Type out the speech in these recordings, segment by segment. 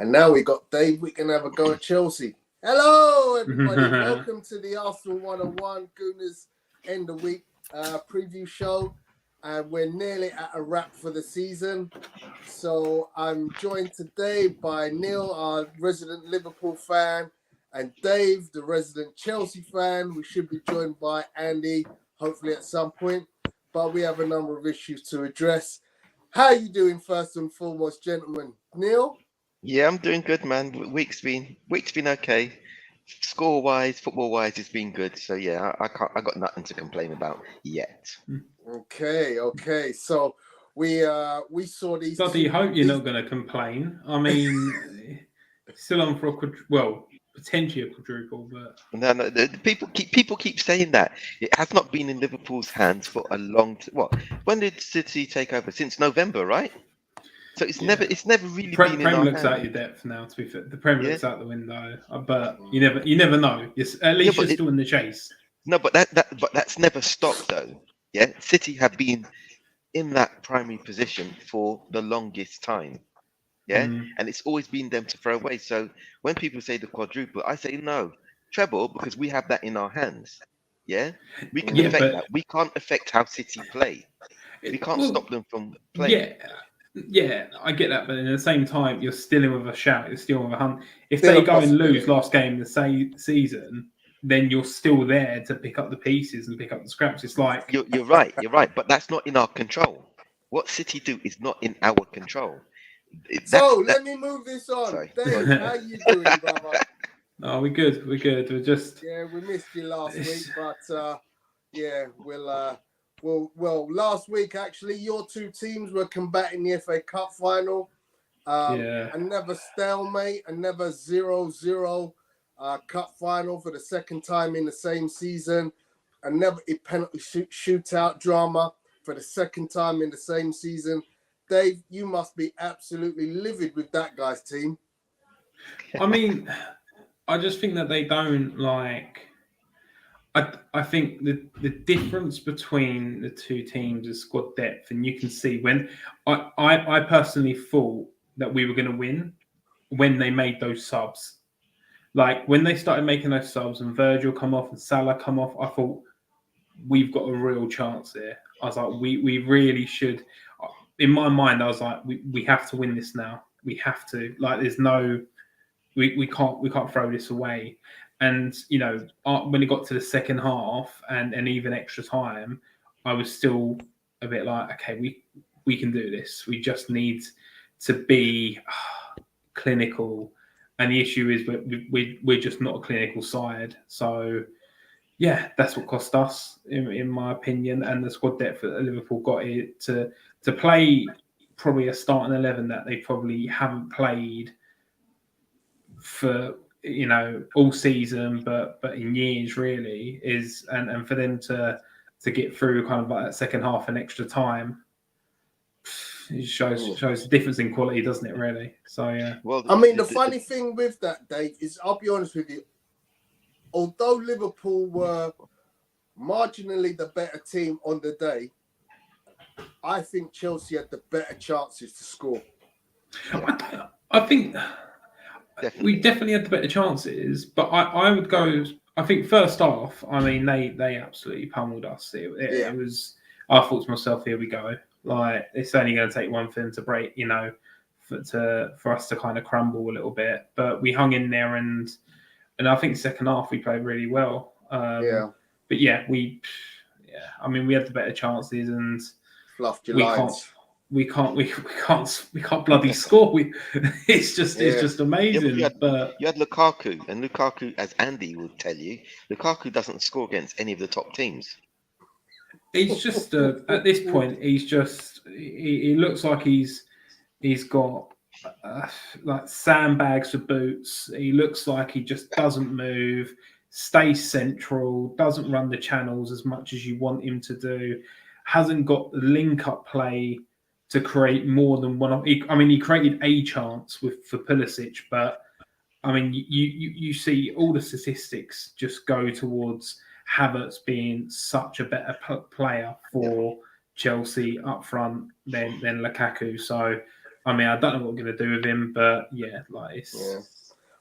And now we got Dave. We can have a go at Chelsea. Hello, everybody. Welcome to the Arsenal 101 Gooners End of Week preview show. And we're nearly at a wrap for the season. So I'm joined today by Neil, our resident Liverpool fan, and Dave, the resident Chelsea fan. We should be joined by Andy, hopefully at some point. But we have a number of issues to address. How are you doing, first and foremost, gentlemen? Neil? Yeah, I'm doing good, man. Week's been okay. Score wise, football wise, it's been good. So yeah, I got nothing to complain about yet. Okay. So we saw these. Bloody hope you're not going to complain. I mean, still on for potentially a quadruple, but No, the people keep saying that it has not been in Liverpool's hands for a long. When did City take over? Since November, right? So it's never really been in our Prem looks hands. out your depth now. To be fair, the Prem looks out the window, but you never know. At least you're still in the chase. No, but that's never stopped though. Yeah, City have been in that primary position for the longest time. Yeah, and it's always been them to throw away. So when people say the quadruple, I say no, treble, because we have that in our hands. Yeah, we can affect that. We can't affect how City play. We can't stop them from playing. Yeah, I get that, but at the same time, you're still in with a shout. You're still with a hunt. If they go and lose last game of the season, then you're still there to pick up the pieces and pick up the scraps. It's like you're right, but that's not in our control. What City do is not in our control. Let me move this on. Sorry. Dave, how you doing, brother? Oh, we're good. We're just we missed you last week, but Well, last week, actually, your two teams were combating the FA Cup final. Another stalemate, another 0-0 cup final for the second time in the same season. Another penalty shootout drama for the second time in the same season. Dave, you must be absolutely livid with that guy's team. I mean, I just think that they don't like... I think the difference between the two teams is squad depth, and you can see when I personally thought that we were going to win when they made those subs. Like when they started making those subs and Virgil come off and Salah come off, I thought we've got a real chance here. I was like, we really should. In my mind, I was like, we have to win this now. We have to. Like, there's no, we can't throw this away. And, you know, when it got to the second half and even extra time, I was still a bit like, okay, we can do this. We just need to be clinical. And the issue is we're just not a clinical side. So, yeah, that's what cost us, in my opinion. And the squad depth that Liverpool got it to play probably a starting 11 that they probably haven't played for, you know, all season, but in years really is, and for them to get through kind of like that second half and extra time, it shows the difference in quality, doesn't it? Really. So yeah. Well, I mean, the funny thing with that, Dave, is I'll be honest with you. Although Liverpool were marginally the better team on the day, I think Chelsea had the better chances to score. I think. We definitely had the better chances, but I would go. I think first off, I mean they absolutely pummeled us. It was. I thought to myself, here we go. Like it's only going to take one thing to break, you know, for us to kind of crumble a little bit. But we hung in there, and I think second half we played really well. But I mean we had the better chances, and fluffed your lines. We can't bloody score. It's just amazing. Yeah, but you had Lukaku, and Lukaku, as Andy would tell you, Lukaku doesn't score against any of the top teams. He's just at this point, he looks like he's got like sandbags for boots. He looks like he just doesn't move, stays central, doesn't run the channels as much as you want him to do. Hasn't got the link-up play to create more than one. I mean, he created a chance for Pulisic, but I mean, you see all the statistics just go towards Havertz being such a better player for Chelsea up front than Lukaku. So I mean, I don't know what we're going to do with him, but yeah, like it's... Yeah.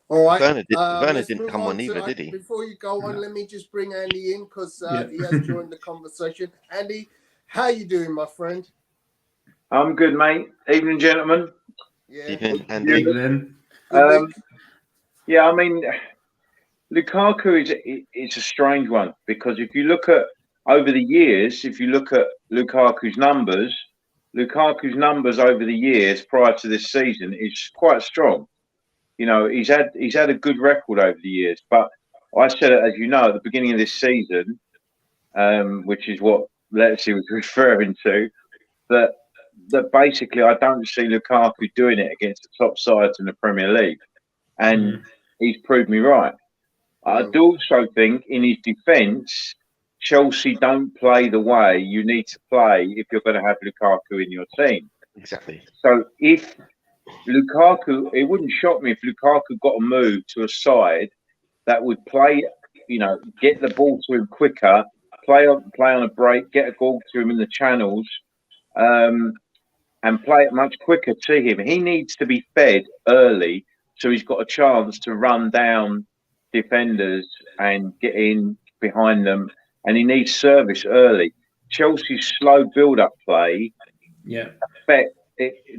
All right. Werner didn't come on either, did he? Before you go on, let me just bring Andy in because he has joined the conversation. Andy, how you doing, my friend? I'm good, mate. Evening, gentlemen. Yeah. Evening, Andy. Yeah, I mean, Lukaku is a strange one because if you look at over the years, if you look at Lukaku's numbers over the years prior to this season is quite strong. You know, he's had a good record over the years. But I said it, as you know, at the beginning of this season, which is what Lexi was referring to, that basically I don't see Lukaku doing it against the top sides in the Premier League, and he's proved me right. I do also think in his defence, Chelsea don't play the way you need to play if you're going to have Lukaku in your team. Exactly. So if Lukaku, it wouldn't shock me if Lukaku got a move to a side that would play, you know, get the ball to him quicker, play on a break, get a ball to him in the channels, and play it much quicker to him. He needs to be fed early so he's got a chance to run down defenders and get in behind them, and he needs service early. Chelsea's slow build-up play,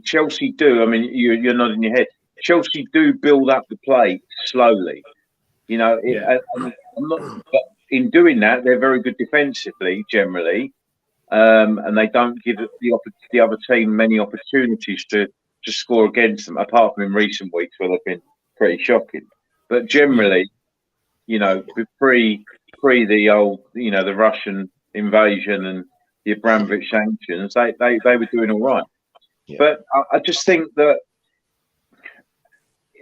Chelsea do. I mean, you're nodding your head. Chelsea do build up the play slowly. You know, I'm not, but in doing that, they're very good defensively generally, and they don't give the other team many opportunities to score against them, apart from in recent weeks where they've been pretty shocking. But generally, you know, pre the old, you know, the Russian invasion and the Abramovich sanctions, they were doing all right. Yeah. But I just think that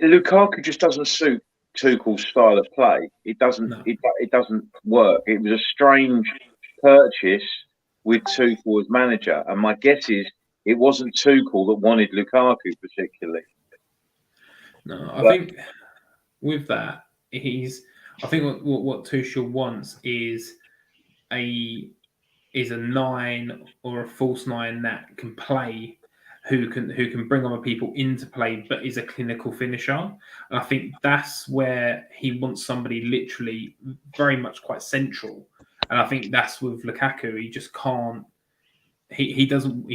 Lukaku just doesn't suit Tuchel's style of play. It doesn't. No. It doesn't work. It was a strange purchase with Tuchel as manager, and my guess is it wasn't Tuchel that wanted Lukaku particularly. No, I think with that, I think what Tuchel wants is a 9 or a false 9 that can play, who can bring other people into play, but is a clinical finisher. And I think that's where he wants somebody literally very much quite central. And I think that's with Lukaku. He just can't. He doesn't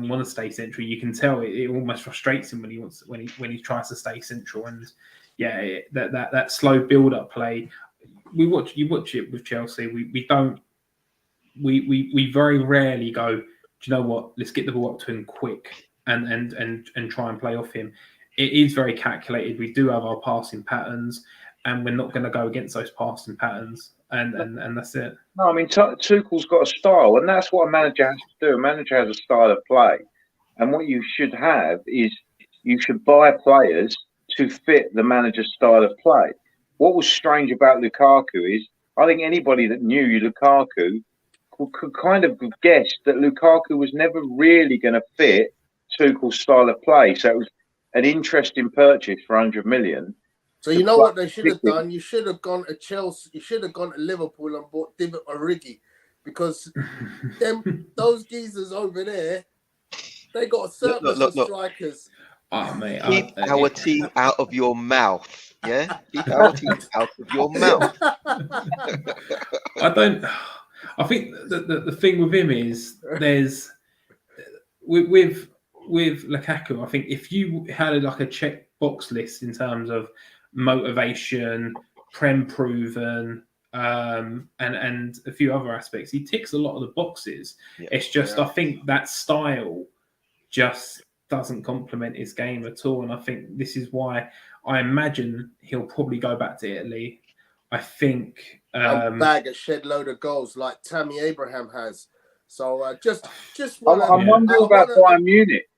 want to stay central. You can tell it almost frustrates him when he tries to stay central. And yeah, that slow build up play. You watch it with Chelsea. We very rarely go, do you know what? Let's get the ball up to him quick and try and play off him. It is very calculated. We do have our passing patterns, and we're not going to go against those passing patterns. And that's it. No, I mean, Tuchel's got a style, and that's what a manager has to do. A manager has a style of play. And what you should have is you should buy players to fit the manager's style of play. What was strange about Lukaku is I think anybody that knew Lukaku could kind of guess that Lukaku was never really going to fit Tuchel's style of play. So it was an interesting purchase for 100 million. So you know what they should have done? You should have gone to Chelsea. You should have gone to Liverpool and bought Divock Origi, because those geezers over there, they got a surplus of strikers. Oh, mate, keep our team out of your mouth. Yeah, keep our team out of your mouth. I think the thing with him is there's with Lukaku. I think if you had like a check box list in terms of motivation, Prem proven, and a few other aspects, he ticks a lot of the boxes. Yeah. It's just I think that style just doesn't complement his game at all, and I think this is why I imagine he'll probably go back to Italy. I think bag a shed load of goals like Tammy Abraham has. So just I'm wondering about Bayern Munich.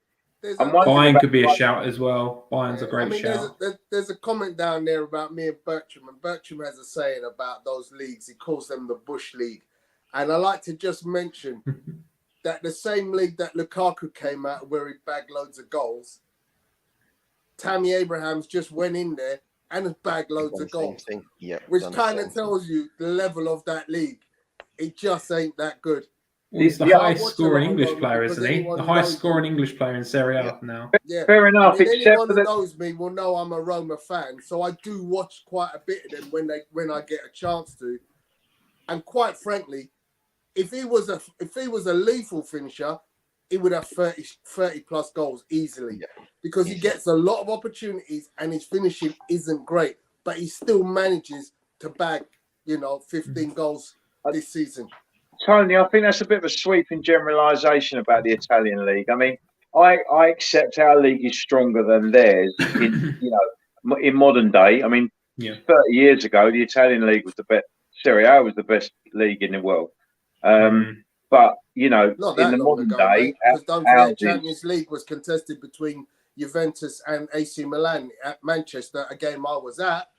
Bayern could be a shout as well. Bayern's a great shout. There's a comment down there about me and Bertram, and Bertram has a saying about those leagues. He calls them the Bush League, and I like to just mention that the same league that Lukaku came out where he bagged loads of goals, Tammy Abrahams just went in there and has bagged loads of goals, which kind of tells you the level of that league. It just ain't that good. Well, he's the Yeah, highest watch a scoring lot of English Roma player, because isn't he? anyone The who highest knows scoring me- English player in Serie A Yeah. now. Yeah, fair enough. I mean, Except anyone for who the knows me will know I'm a Roma fan, so I do watch quite a bit of them when I get a chance to. And quite frankly, if he was a lethal finisher, he would have 30 plus goals easily, Yeah. because he gets a lot of opportunities and his finishing isn't great, but he still manages to bag 15 goals this season. Tony, I think that's a bit of a sweeping generalisation about the Italian league. I mean, I accept our league is stronger than theirs in modern day. I mean, Yeah. 30 years ago, the Italian league was the best. Serie A was the best league in the world. But Not in that the long modern ago, day, mate, because don't ours forget, is- Champions League was contested between Juventus and AC Milan at Manchester, a game I was at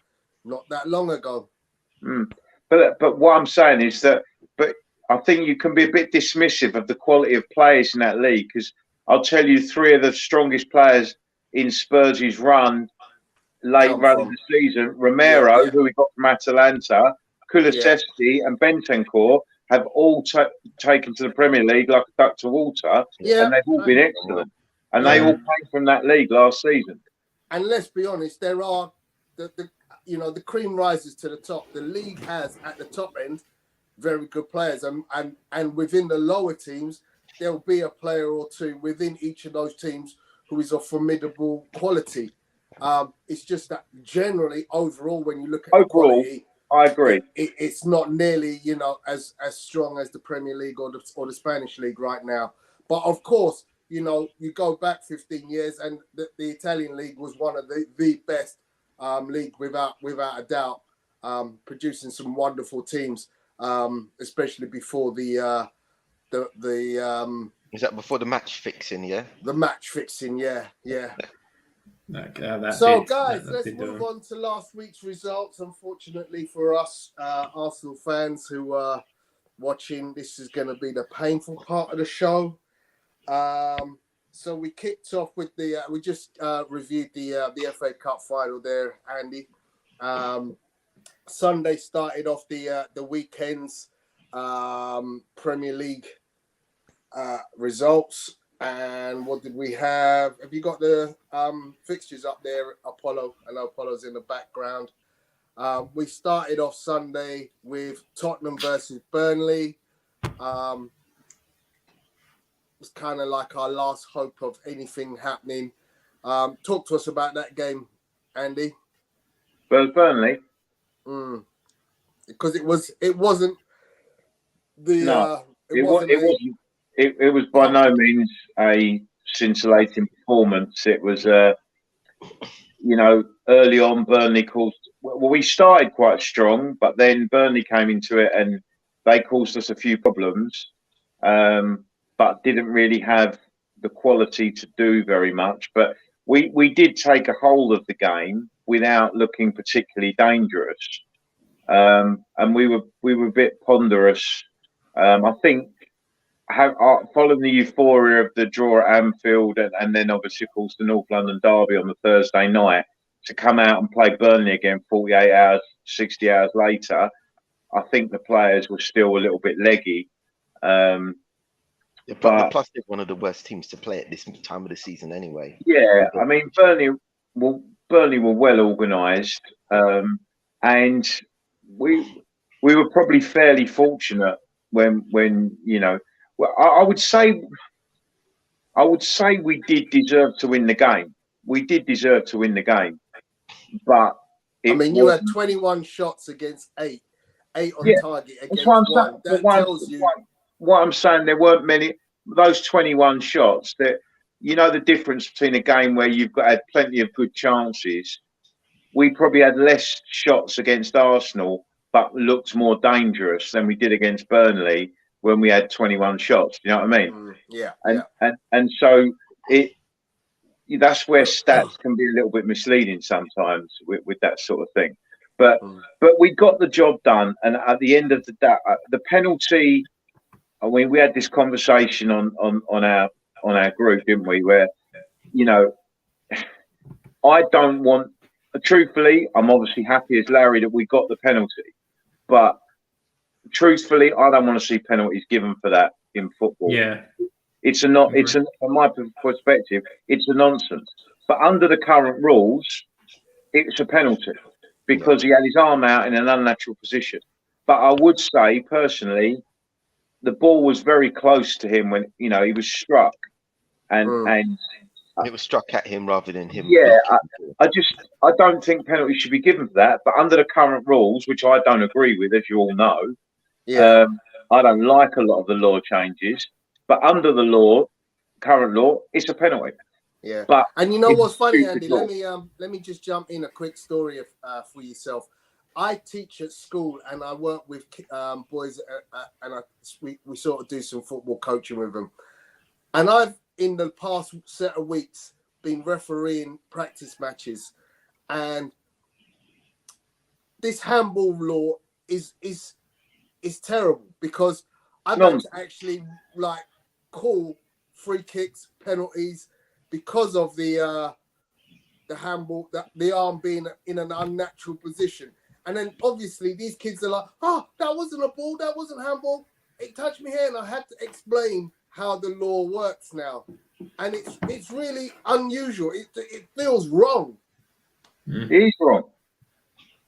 not that long ago. But what I'm saying is that, but I think you can be a bit dismissive of the quality of players in that league, because I'll tell you, 3 of the strongest players in Spurs' late Come run from. of the season, Romero, Yeah. who we got from Atalanta, Kulusevski and Bentancur, have all taken to the Premier League like a duck to water, Yeah. and they've all been excellent. And Yeah. they all came from that league last season. And let's be honest, there are the cream rises to the top. The league has at the top end very good players, and within the lower teams there'll be a player or two within each of those teams who is of formidable quality. It's just that generally, overall, when you look at the quality, I agree. It's not nearly as strong as the Premier League or the Spanish league right now. But of course, you go back 15 years, and the Italian league was one of the best league without a doubt, producing some wonderful teams, especially before the Is that before the match fixing? Yeah. the match fixing. Yeah. So, Guys, let's move on to last week's results. Unfortunately for us Arsenal fans who are watching, this is going to be the painful part of the show. So we kicked off with we just reviewed the FA Cup final there, Andy. Sunday started off the weekend's Premier League results. And what did we have? Have you got the fixtures up there, Apollo? I know Apollo's in the background. We started off Sunday with Tottenham versus Burnley. It's kind of like our last hope of anything happening. Talk to us about that game, Andy. Burnley? Because it wasn't the... No, it was by no means a scintillating performance. It was, early on, Burnley caused. Well, we started quite strong, but then Burnley came into it and they caused us a few problems, but didn't really have the quality to do very much. But we did take a hold of the game without looking particularly dangerous, and we were a bit ponderous. I think. Following the euphoria of the draw at Anfield and then obviously, of course, the North London derby on the Thursday night, to come out and play Burnley again 48 hours, 60 hours later, I think the players were still a little bit leggy. But plus, they're one of the worst teams to play at this time of the season anyway. Yeah, I mean, Burnley were well organised, and we were probably fairly fortunate when Well, I would say we did deserve to win the game. We did deserve to win the game, but you had 21 shots against 8 on target against 1. That tells you. What I'm saying, there weren't many. Those 21 shots. That the difference between a game where you've had plenty of good chances. We probably had less shots against Arsenal, but looked more dangerous than we did against Burnley when we had 21 shots. Do you know what I mean? Yeah. And so that's where stats can be a little bit misleading sometimes with that sort of thing. But we got the job done, and at the end of the day, the penalty. I mean, we had this conversation on our group, didn't we? Where I don't want. Truthfully, I'm obviously happy as Larry that we got the penalty, but truthfully, I don't want to see penalties given for that. in football. Yeah. It's from my perspective, it's a nonsense. But under the current rules, it's a penalty because he had his arm out in an unnatural position. But I would say, personally, the ball was very close to him when he was struck, and it was struck at him rather than him. Yeah, I don't think penalty should be given for that. But under the current rules, which I don't agree with, as you all know, I don't like a lot of the law changes. But under the current law, it's a penalty. Yeah. But and you know what's funny, Andy? Let me just jump in a quick story for yourself. I teach at school and I work with boys and we sort of do some football coaching with them. And I've, in the past set of weeks, been refereeing practice matches. And this handball law is terrible because I've had to actually call free kicks, penalties because of the handball, the arm being in an unnatural position. And then obviously these kids are like, oh, that wasn't a ball, that wasn't handball. It touched me here, and I had to explain how the law works now. And it's really unusual. It feels wrong. It is wrong.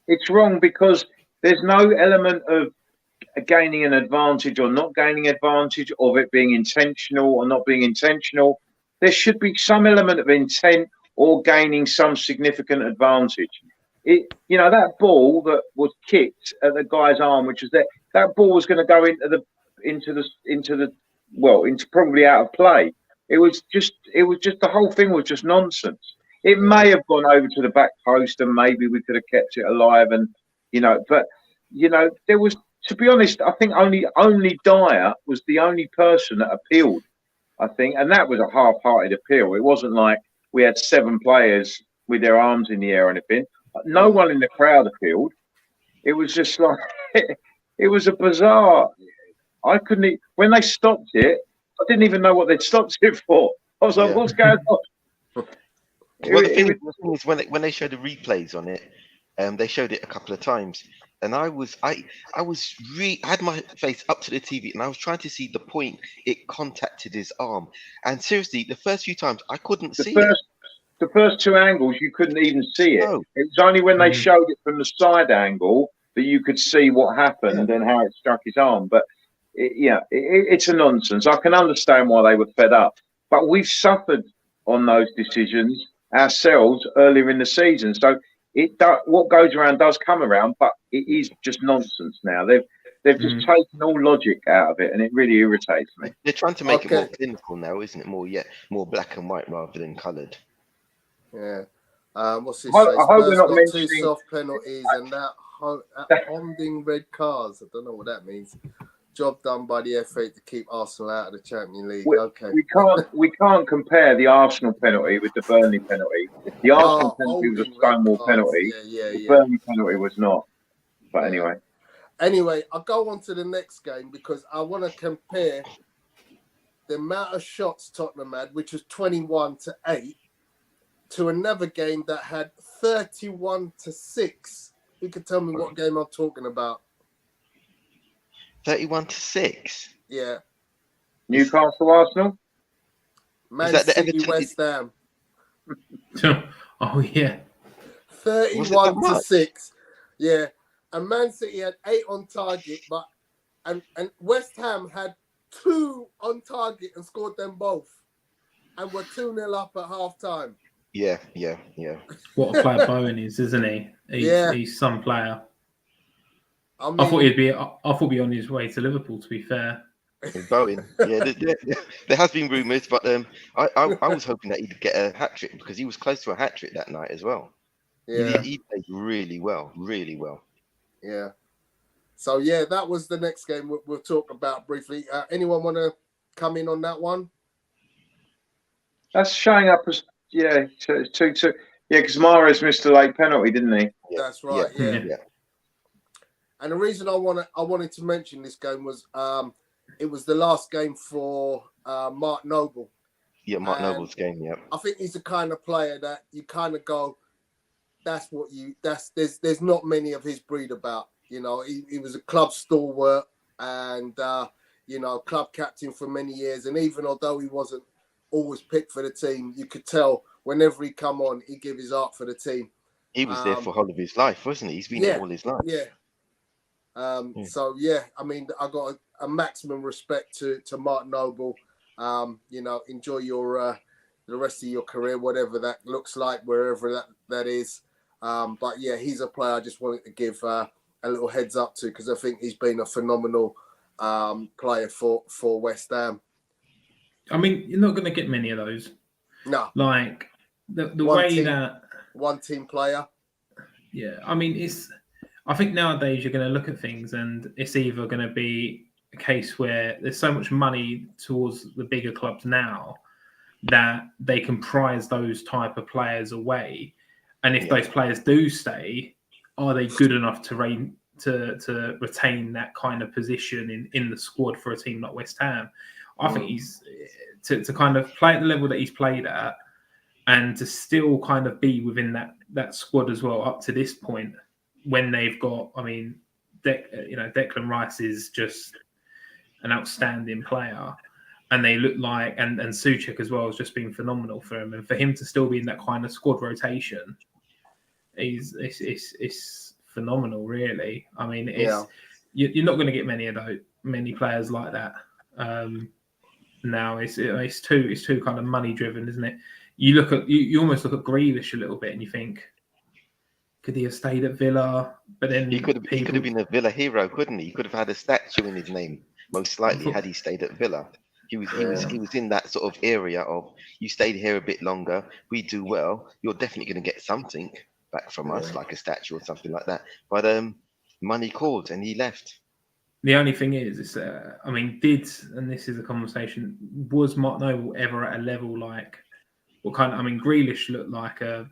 It's wrong because there's no element of gaining an advantage or not gaining advantage, of it being intentional or not being intentional. There should be some element of intent or gaining some significant advantage. That ball that was kicked at the guy's arm, which was there, that ball was going to go into probably out of play. It was just the whole thing was just nonsense. It may have gone over to the back post and maybe we could have kept it alive, and there was, to be honest, I think only Dyer was the only person that appealed, I think, and that was a half-hearted appeal. It wasn't like we had 7 players with their arms in the air or anything. No one in the crowd appealed. It was just like it was a bizarre. I couldn't. When they stopped it, I didn't even know what they'd stopped it for. I was like, "What's going on?" Well, the thing is, when they showed the replays on it, they showed it a couple of times, and I had my face up to the TV, and I was trying to see the point it contacted his arm. And seriously, the first few times I couldn't see it. The first 2 angles, you couldn't even see it. No. It was only when they showed it from the side angle that you could see what happened and how it struck his arm. But it's a nonsense. I can understand why they were fed up, but we've suffered on those decisions ourselves earlier in the season. So what goes around does come around, but it is just nonsense now. They've just taken all logic out of it, and it really irritates me. They're trying to make it more clinical now, isn't it? More black and white rather than coloured. Yeah. What's this? I hope we're not mentioning 2 soft penalties and that holding red cards. I don't know what that means. Job done by the FA to keep Arsenal out of the Champions League. We can't compare the Arsenal penalty with the Burnley penalty. The Arsenal penalty was a Stonewall penalty. The Burnley penalty was not. But anyway, I'll go on to the next game because I want to compare the amount of shots Tottenham had, which was 21-8, to another game that had 31-6. Who can tell me what game I'm talking about? 31-6. Yeah. Newcastle, Arsenal. Man City, West Ham. Oh yeah. 31-6. Yeah. And Man City had 8 on target, but and West Ham had 2 on target and scored them both, and were 2-0 up at half time. Yeah. What a player Bowen is, isn't he? He's some player. I thought he'd be on his way to Liverpool, to be fair. Bowen, there has been rumours, but I was hoping that he'd get a hat trick because he was close to a hat trick that night as well. Yeah, he played really well. Yeah. So that was the next game we'll talk about briefly. Anyone want to come in on that one? That's showing up as 2-2. Yeah, because Mahrez missed a late penalty, didn't he? Yeah. That's right. Yeah. And the reason I wanted to mention this game was it was the last game for Mark Noble. Yeah, Mark Noble's game. Yeah. I think he's the kind of player that you kind of go, there's not many of his breed about. He was a club stalwart, and club captain for many years. And even although he wasn't always picked for the team, you could tell whenever he come on, he give his heart for the team. He was there for the whole of his life, wasn't he? He's been there all his life. Yeah. So, I mean, I got a maximum respect to Mark Noble. Enjoy your the rest of your career, whatever that looks like, wherever that is. But yeah, he's a player I just wanted to give a little heads up to, because I think he's been a phenomenal player for West Ham. I mean, you're not going to get many of those. No. Like the way that one team player. Yeah, I mean, I think nowadays you're going to look at things and it's either going to be a case where there's so much money towards the bigger clubs now that they can prize those type of players away. And if those players do stay, are they good enough to retain that kind of position in the squad for a team like West Ham? I think he's to kind of play at the level that he's played at, and to still kind of be within that squad as well up to this point, when they've got, I mean, Declan Rice is just an outstanding player, and they look like, and Souček as well has just been phenomenal for him, and for him to still be in that kind of squad rotation, it's phenomenal, really. I mean, you're not going to get many players like that. Now it's too kind of money driven, isn't it? You almost look at Grealish a little bit and you think, could he have stayed at Villa? But then he could have been a Villa hero, couldn't he? He could have had a statue in his name, most likely, had he stayed at Villa. He was in that sort of area of, you stayed here a bit longer, we do well, you're definitely going to get something back from us, like a statue or something like that. But money called and he left. The only thing is I mean, and this is a conversation, was Mark Noble ever at a level like, Grealish looked like when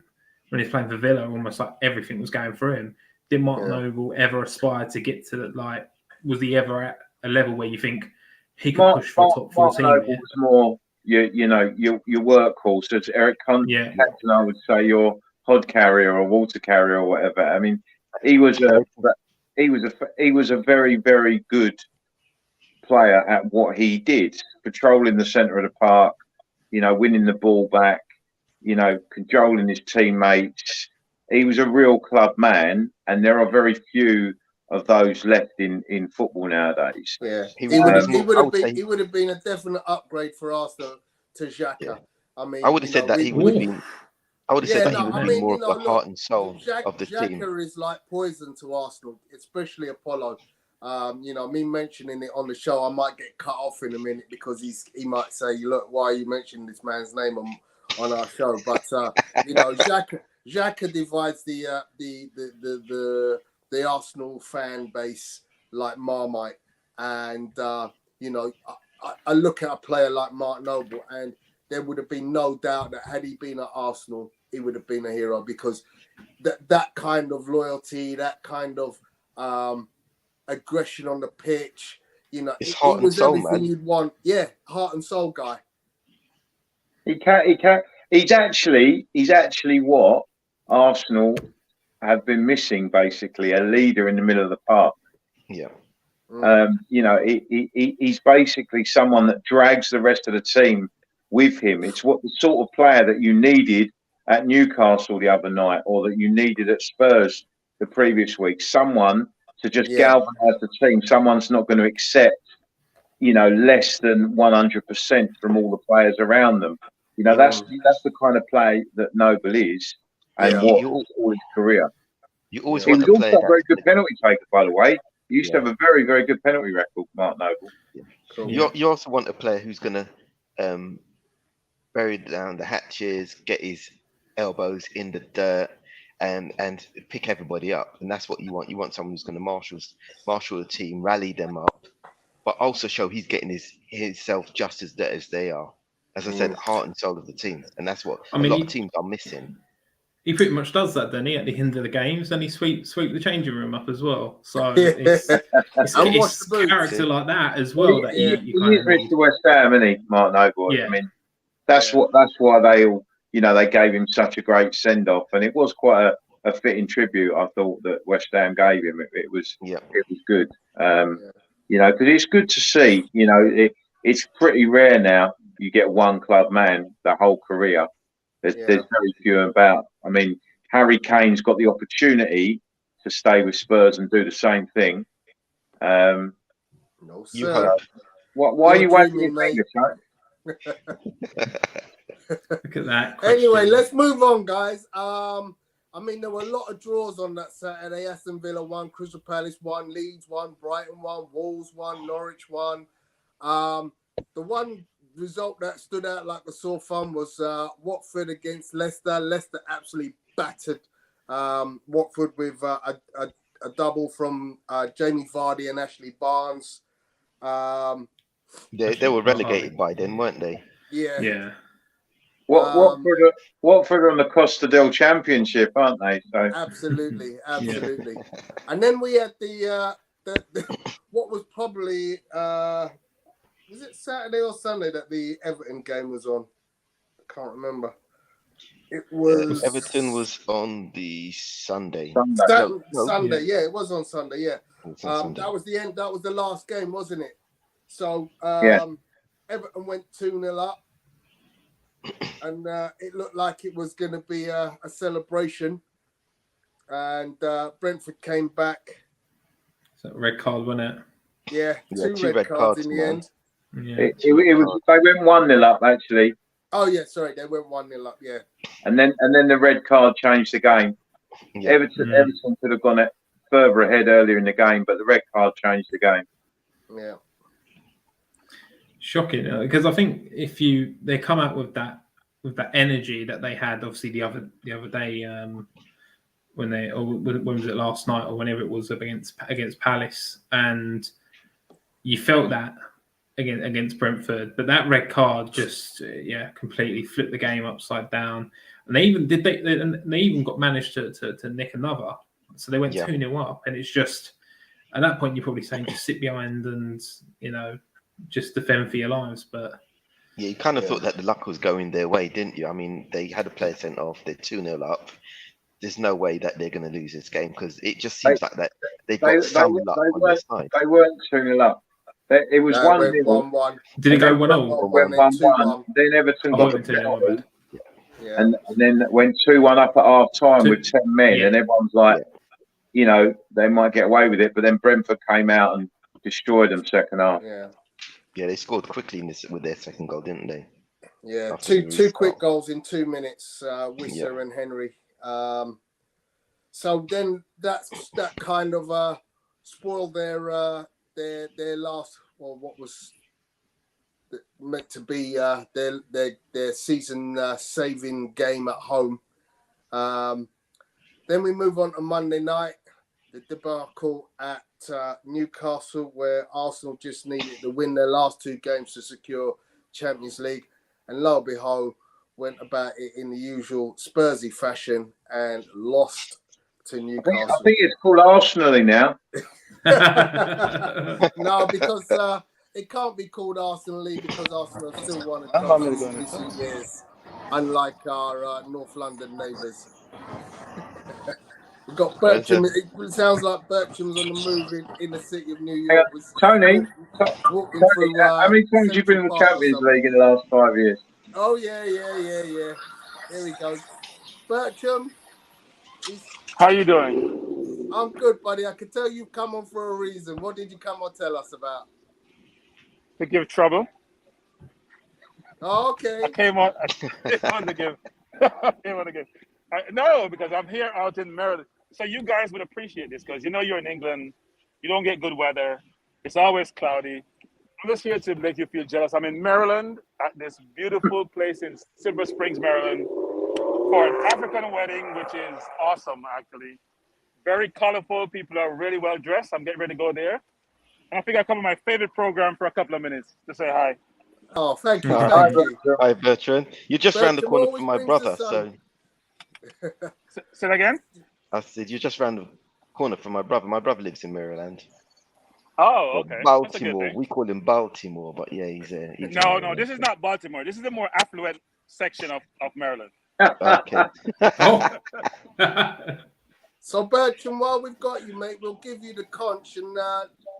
he was playing for Villa, almost like everything was going through him. Did Mark Noble ever aspire to get to was he ever at a level where you think he could push for a top 14? Mark Noble was more, your workhorse. As Eric Captain, I would say your hod carrier or water carrier or whatever. I mean, he was a very, very good player at what he did, patrolling the centre of the park, winning the ball back, cajoling his teammates. He was a real club man, and there are very few of those left in football nowadays. Yeah, he would have been a definite upgrade for Arsenal to Xhaka. Yeah. I mean, I would have said that he would have been. I would have said that he would be more of the heart and soul of the team. Xhaka is like poison to Arsenal, especially Apollo. Me mentioning it on the show, I might get cut off in a minute because he might say, "Look, why are you mentioning this man's name on our show?" But Xhaka divides the Arsenal fan base like Marmite, and I look at a player like Mark Noble, and there would have been no doubt that had he been at Arsenal, he would have been a hero, because that kind of loyalty, that kind of aggression on the pitch, it's heart and soul, everything man. You'd want. Yeah, heart and soul guy. He's actually what Arsenal have been missing, basically, a leader in the middle of the park. Yeah. He's basically someone that drags the rest of the team with him. It's what the sort of player that you needed at Newcastle the other night, or that you needed at Spurs the previous week. Someone to just galvanise the team. Someone's not going to accept, less than 100% from all the players around them. That's the kind of play that Noble is, and all his career. You always he want was to play also a very good penalty taker, by the way. He used to have a very, very good penalty record, Mark Noble. Yeah. Cool. You also want a player who's going to bury down the hatches, get his elbows in the dirt, and pick everybody up. And that's what you want. You want someone who's going to marshal the team, rally them up, but also show he's getting himself just as dirty as they are. As I said, heart and soul of the team. And that's what a lot of teams are missing. He pretty much does that, doesn't he? At the end of the games, and he sweep the changing room up as well. So it's character like that as well. That you he's to West Ham, isn't he, Mark Noble? Yeah. I mean, that's why they all, they gave him such a great send off, and it was quite a fitting tribute. I thought that West Ham gave him. It was good. You know, because it's good to see. You know, it's pretty rare now. You get one club man the whole career. There's very few about. I mean, Harry Kane's got the opportunity to stay with Spurs and do the same thing. No, You sir. hope. Why are you waiting, dreaming, mate? Look at that. Question. Anyway, let's move on, guys. I mean, there were a lot of draws on that Saturday. Aston Villa won, Crystal Palace won, Leeds won, Brighton won, Wolves won, Norwich won. The one result that stood out like a sore thumb was Watford against Leicester. Leicester absolutely battered Watford with a double from Jamie Vardy and Ashley Barnes. They were relegated by then, weren't they? Yeah. Watford are on the Costa del Championship, aren't they? So absolutely. And then we had the what was probably was it Saturday or Sunday that the Everton game was on? I can't remember. It was Everton was on the Sunday. Sunday, yeah, it was on Sunday, yeah. Sunday. That was the end. That was the last game, wasn't it? So Everton went 2-0 up, and it looked like it was going to be a celebration. And Brentford came back. So red card, wasn't it? Yeah, two red cards in the end. Yeah. it was. They went 1-0 up actually. Oh yeah, sorry, they went 1-0 up. Yeah, and then the red card changed the game. Yeah. Everton could have gone it further ahead earlier in the game, but the red card changed the game. Yeah. Shocking, because I think if they come out with that energy that they had, obviously the other day when was it last night or whenever it was against Palace, and you felt that against Brentford, but that red card just completely flipped the game upside down, and they even managed to nick another, so they went 2-0 up, and it's just at that point you're probably saying just sit behind and just defend for your lives. But you kind of thought that the luck was going their way, didn't you? I mean, they had a player sent off, they're 2-0 up. There's no way that they're going to lose this game because it just seems like that they've got some luck on their side. They weren't 2-0 up. It was 1-1. Did it go 1-0? Went 1-1. Then Everton got the penalty. Yeah. And then went 2-1 up at half time with 10 men, and everyone's like, they might get away with it. But then Brentford came out and destroyed them second half. Yeah, they scored quickly with their second goal, didn't they? Yeah, two quick goals in 2 minutes, Wisser and Henry. So then that kind of spoiled their last, or what was meant to be their season saving game at home. Then we move on to Monday night, the debacle at Newcastle, where Arsenal just needed to win their last 2 games to secure Champions League, and lo and behold, went about it in the usual Spursy fashion and lost to Newcastle. I think it's called Arsenal now. No, because it can't be called Arsenal League because Arsenal have still won a trophy in recent years, unlike our North London neighbours. We've got Bertram. It sounds like Bertram's on the move in the city of New York. Tony, how many times have you been in the Champions League in the last 5 years? Oh, yeah. Here we go. Bertram. How you doing? I'm good, buddy. I can tell you've come on for a reason. What did you come on tell us about? To give trouble. Oh, okay. I came on to give. No, because I'm here out in Maryland. So you guys would appreciate this because you're in England. You don't get good weather. It's always cloudy. I'm just here to make you feel jealous. I'm in Maryland at this beautiful place in Silver Springs, Maryland, for an African wedding, which is awesome, actually. Very colorful. People are really well dressed. I'm getting ready to go there. And I think I come on my favorite program for a couple of minutes to say hi. Oh, thank you. Hi, Bertrand. You're just round the corner from my brother, so. Say that again? I said you're just round the corner from my brother. My brother lives in Maryland. Oh, okay. Baltimore. We call him Baltimore, but yeah, he's No, this is not Baltimore. This is the more affluent section of Maryland. Okay. So Bertram, while we've got you, mate, we'll give you the conch. And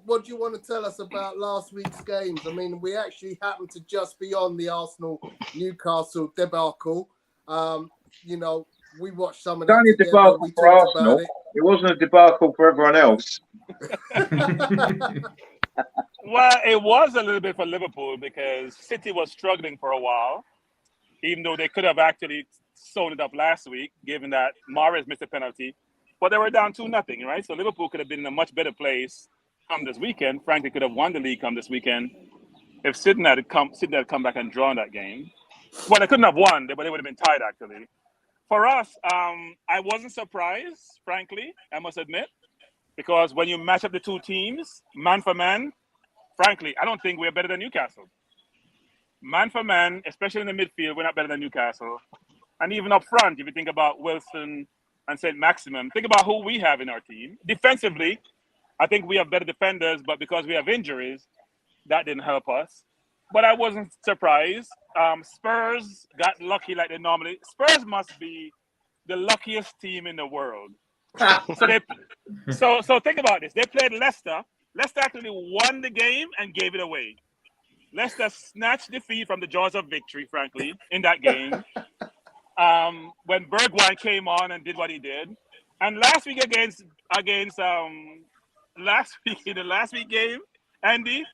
what do you want to tell us about last week's games? I mean, we actually happened to just be on the Arsenal-Newcastle debacle. You know, we watched some of It's that only a together. debacle We for talked Arsenal. about it. It wasn't a debacle for everyone else. Well, it was a little bit for Liverpool because City was struggling for a while, even though they could have actually sewn it up last week, given that Mahrez missed a penalty. But they were down 2-0, right? So Liverpool could have been in a much better place come this weekend. Frankly, could have won the league come this weekend if City had come back and drawn that game. Well, they couldn't have won, but they would have been tied, actually. For us, I wasn't surprised, frankly, I must admit, because when you match up the two teams, man for man, frankly, I don't think we're better than Newcastle. Man for man, especially in the midfield, we're not better than Newcastle. And even up front, if you think about Wilson and St. Maximum, think about who we have in our team. Defensively, I think we have better defenders, but because we have injuries, that didn't help us. But I wasn't surprised. Spurs got lucky like they normally. Spurs must be the luckiest team in the world. So think about this. They played Leicester. Leicester actually won the game and gave it away. Leicester snatched defeat from the jaws of victory, frankly, in that game. When Bergwijn came on and did what he did. And last week in the last week game, Andy,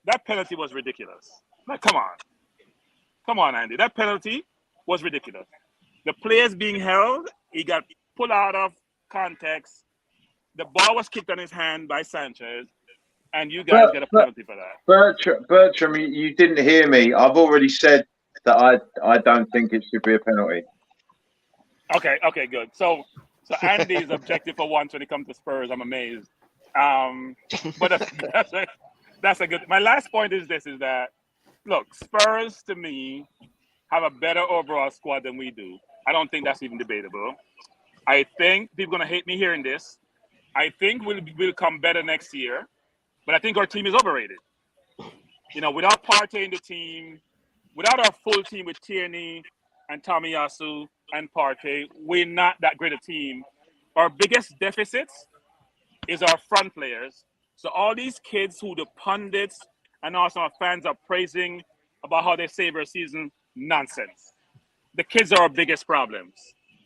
that penalty was ridiculous. Like, come on, Andy. That penalty was ridiculous. The player's being held. He got pulled out of context. The ball was kicked on his hand by Sanchez, and you guys get a penalty for that. Bertram, you didn't hear me. I've already said that I don't think it should be a penalty. Okay, good. So Andy is objective for once when it comes to Spurs. I'm amazed. But that's a good. My last point is that look, Spurs to me have a better overall squad than we do. I don't think that's even debatable. I think people are gonna hate me hearing this. I think we'll come better next year, but I think our team is overrated. You know, without Partey in the team, without our full team with Tierney and Tomiyasu and Partey, we're not that great a team. Our biggest deficits is our front players. So all these kids who the pundits and also our fans are praising about how they save our season, nonsense. The kids are our biggest problems,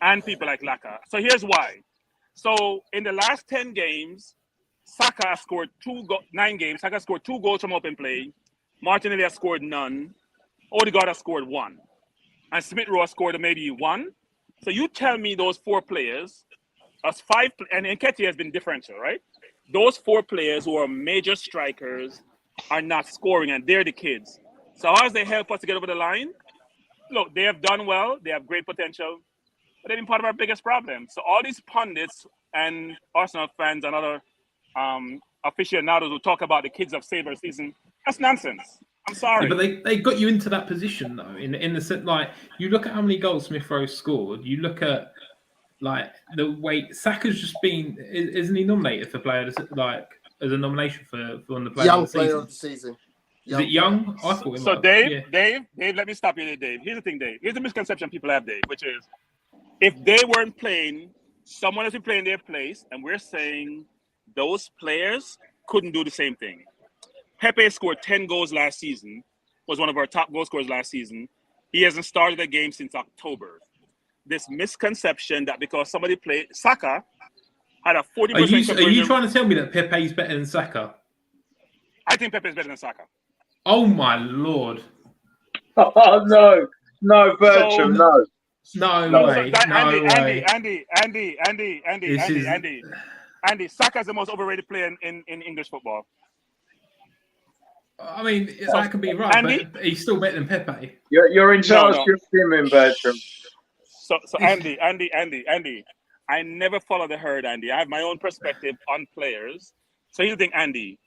and people like Laka. So here's why. So in the last 10 games, Saka scored 9 games. Saka scored 2 goals from open play. Martinelli has scored none. Odegaard has scored 1. And Smith-Rowe scored maybe 1. So you tell me those 4 players, us 5, and Nketiah has been differential, right? Those 4 players who are major strikers are not scoring, and they're the kids. So how does they help us to get over the line? Look, they have done well. They have great potential, but they've been part of our biggest problem. So all these pundits and Arsenal fans and other aficionados who talk about the kids have saved our season, that's nonsense. I'm sorry. Yeah, but they got you into that position, though, in the sense, like, you look at how many goals Smith-Rowe scored, you look at, like, the way Saka's just been, isn't he nominated for player, like, as a nomination for one of the players Young of the season? player of the season. Is it Young? I thought it So might. Dave, Yeah. Dave, let me stop you there, Dave. Here's the thing, Dave. Here's the misconception people have, Dave, which is if they weren't playing, someone else would play in their place, and we're saying those players couldn't do the same thing. Pepe scored 10 goals last season, was one of our top goal scorers last season. He hasn't started a game since October. This misconception that because somebody played, Saka had a 40% conversion. Are you trying to tell me that Pepe's better than Saka? I think Pepe is better than Saka. Oh my lord! Oh no, Bertram, no. No way! Andy, Saka is the most overrated player in English football. I mean, that can be right, Andy, but he's still better than Pepe. You're in charge of him, Bertram. So Andy, I never follow the herd, Andy. I have my own perspective on players. So here's the thing, Andy.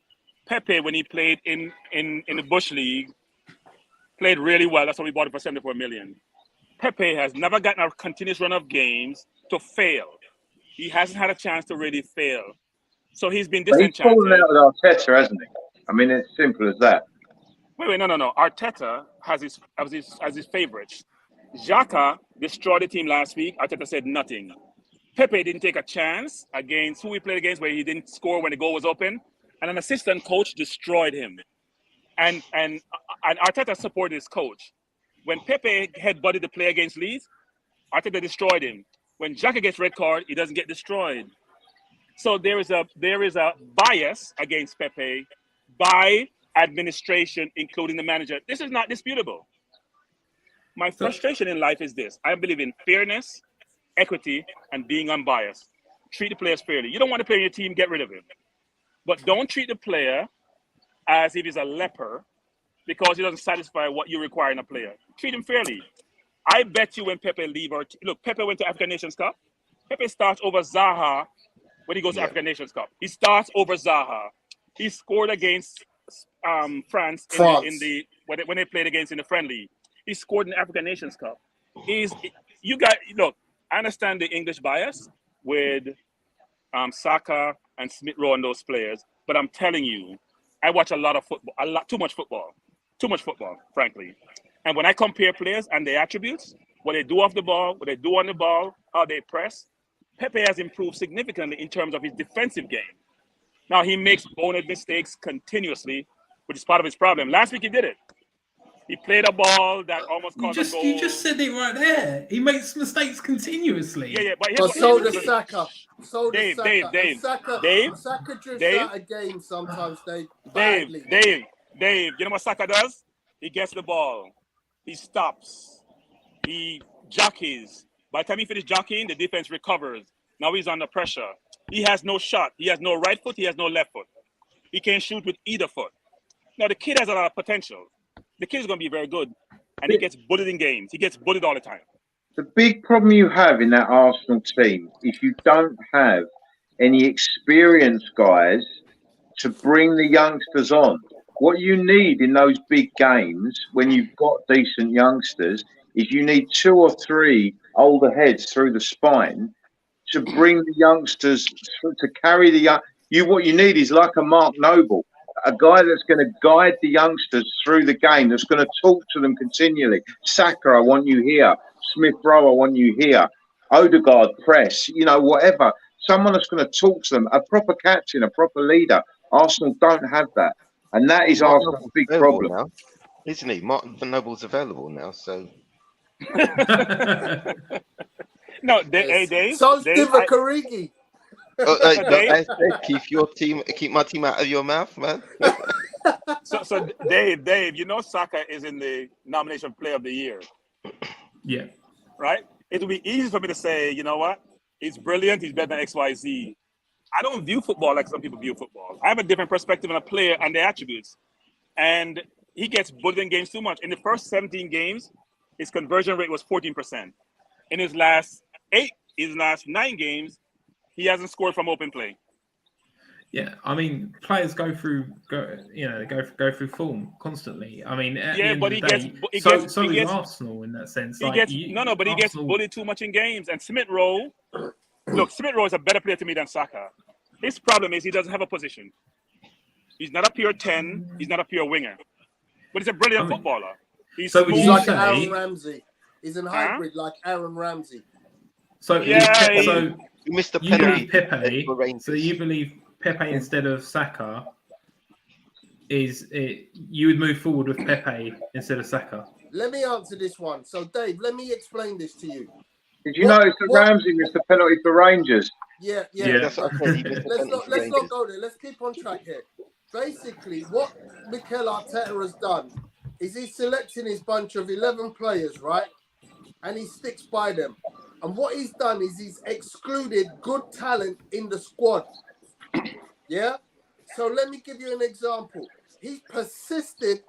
Pepe, when he played in the Bush League, played really well. That's why we bought him for 74 million. Pepe has never gotten a continuous run of games to fail. He hasn't had a chance to really fail. So he's been disenchanted. He's fallen out with Arteta, hasn't he? I mean, it's simple as that. Wait, no. Arteta has his favorites. Xhaka destroyed the team last week. Arteta said nothing. Pepe didn't take a chance against who we played against where he didn't score when the goal was open, and an assistant coach destroyed him. And Arteta supported his coach. When Pepe headbutted the play against Leeds, Arteta destroyed him. When Xhaka gets red card, he doesn't get destroyed. So there is a bias against Pepe by administration, including the manager. This is not disputable. My frustration in life is this. I believe in fairness, equity, and being unbiased. Treat the players fairly. You don't want to play in your team, get rid of him. But don't treat the player as if he's a leper because he doesn't satisfy what you require in a player. Treat him fairly. I bet you when Pepe leave our team, look, Pepe went to African Nations Cup. Pepe starts over Zaha when he goes to African Nations Cup. He starts over Zaha. He scored against France. When they played against in the friendly. He scored in the African Nations Cup. Look, I understand the English bias with Saka and Smith Rowe and those players, but I'm telling you, I watch a lot of football, too much football, frankly. And when I compare players and their attributes, what they do off the ball, what they do on the ball, how they press, Pepe has improved significantly in terms of his defensive game. Now, he makes bonehead mistakes continuously, which is part of his problem. Last week, he did it. He played a ball that almost caused a goal. You just said it right there. He makes mistakes continuously. Yeah, but so does Saka. Dave. Saka drifts out of game sometimes, Dave. Dave, you know what Saka does? He gets the ball. He stops. He jockeys. By the time he finishes jockeying, the defense recovers. Now he's under pressure. He has no shot. He has no right foot. He has no left foot. He can't shoot with either foot. Now, the kid has a lot of potential. The kid is going to be very good. And he gets bullied in games. He gets bullied all the time. The big problem you have in that Arsenal team is you don't have any experienced guys to bring the youngsters on. What you need in those big games, when you've got decent youngsters, is you need 2 or 3 older heads through the spine to bring the youngsters to carry the young. What you need is like a Mark Noble, a guy that's going to guide the youngsters through the game, that's going to talk to them continually. Saka, I want you here. Smith Rowe, I want you here. Odegaard, press, whatever. Someone that's going to talk to them, a proper captain, a proper leader. Arsenal don't have that. And that is Arsenal's big problem. Now, isn't he? Martin Van Noble's available now, so. No, Dave. So Divock Origi. Keep my team out of your mouth, man. So Dave, Saka is in the nomination for Player of the Year. Yeah. Right? It will be easy for me to say, you know what? He's brilliant. He's better than XYZ. I don't view football like some people view football. I have a different perspective on a player and their attributes. And he gets bullied in games too much. In the first 17 games, his conversion rate was 14%. In his last 9 games, he hasn't scored from open play. Yeah, I mean, players go through form constantly. I mean, but he gets Arsenal in that sense. He gets bullied too much in games. And Smith Rowe is a better player to me than Saka. His problem is he doesn't have a position. He's not a pure 10. He's not a pure winger. But he's a brilliant footballer. He's like Aaron Ramsey. He's a hybrid like Aaron Ramsey. So you missed the penalty. Pepe. So you believe Pepe instead of Saka you would move forward with Pepe instead of Saka? Let me answer this one. So Dave, let me explain this to you. Did you notice that Ramsey missed the penalty for Rangers? Yeah. Let's not go there. Let's keep on track here. Basically, what Mikel Arteta has done is he's selecting his bunch of 11 players, right? And he sticks by them. And what he's done is he's excluded good talent in the squad. Yeah? So let me give you an example. He persisted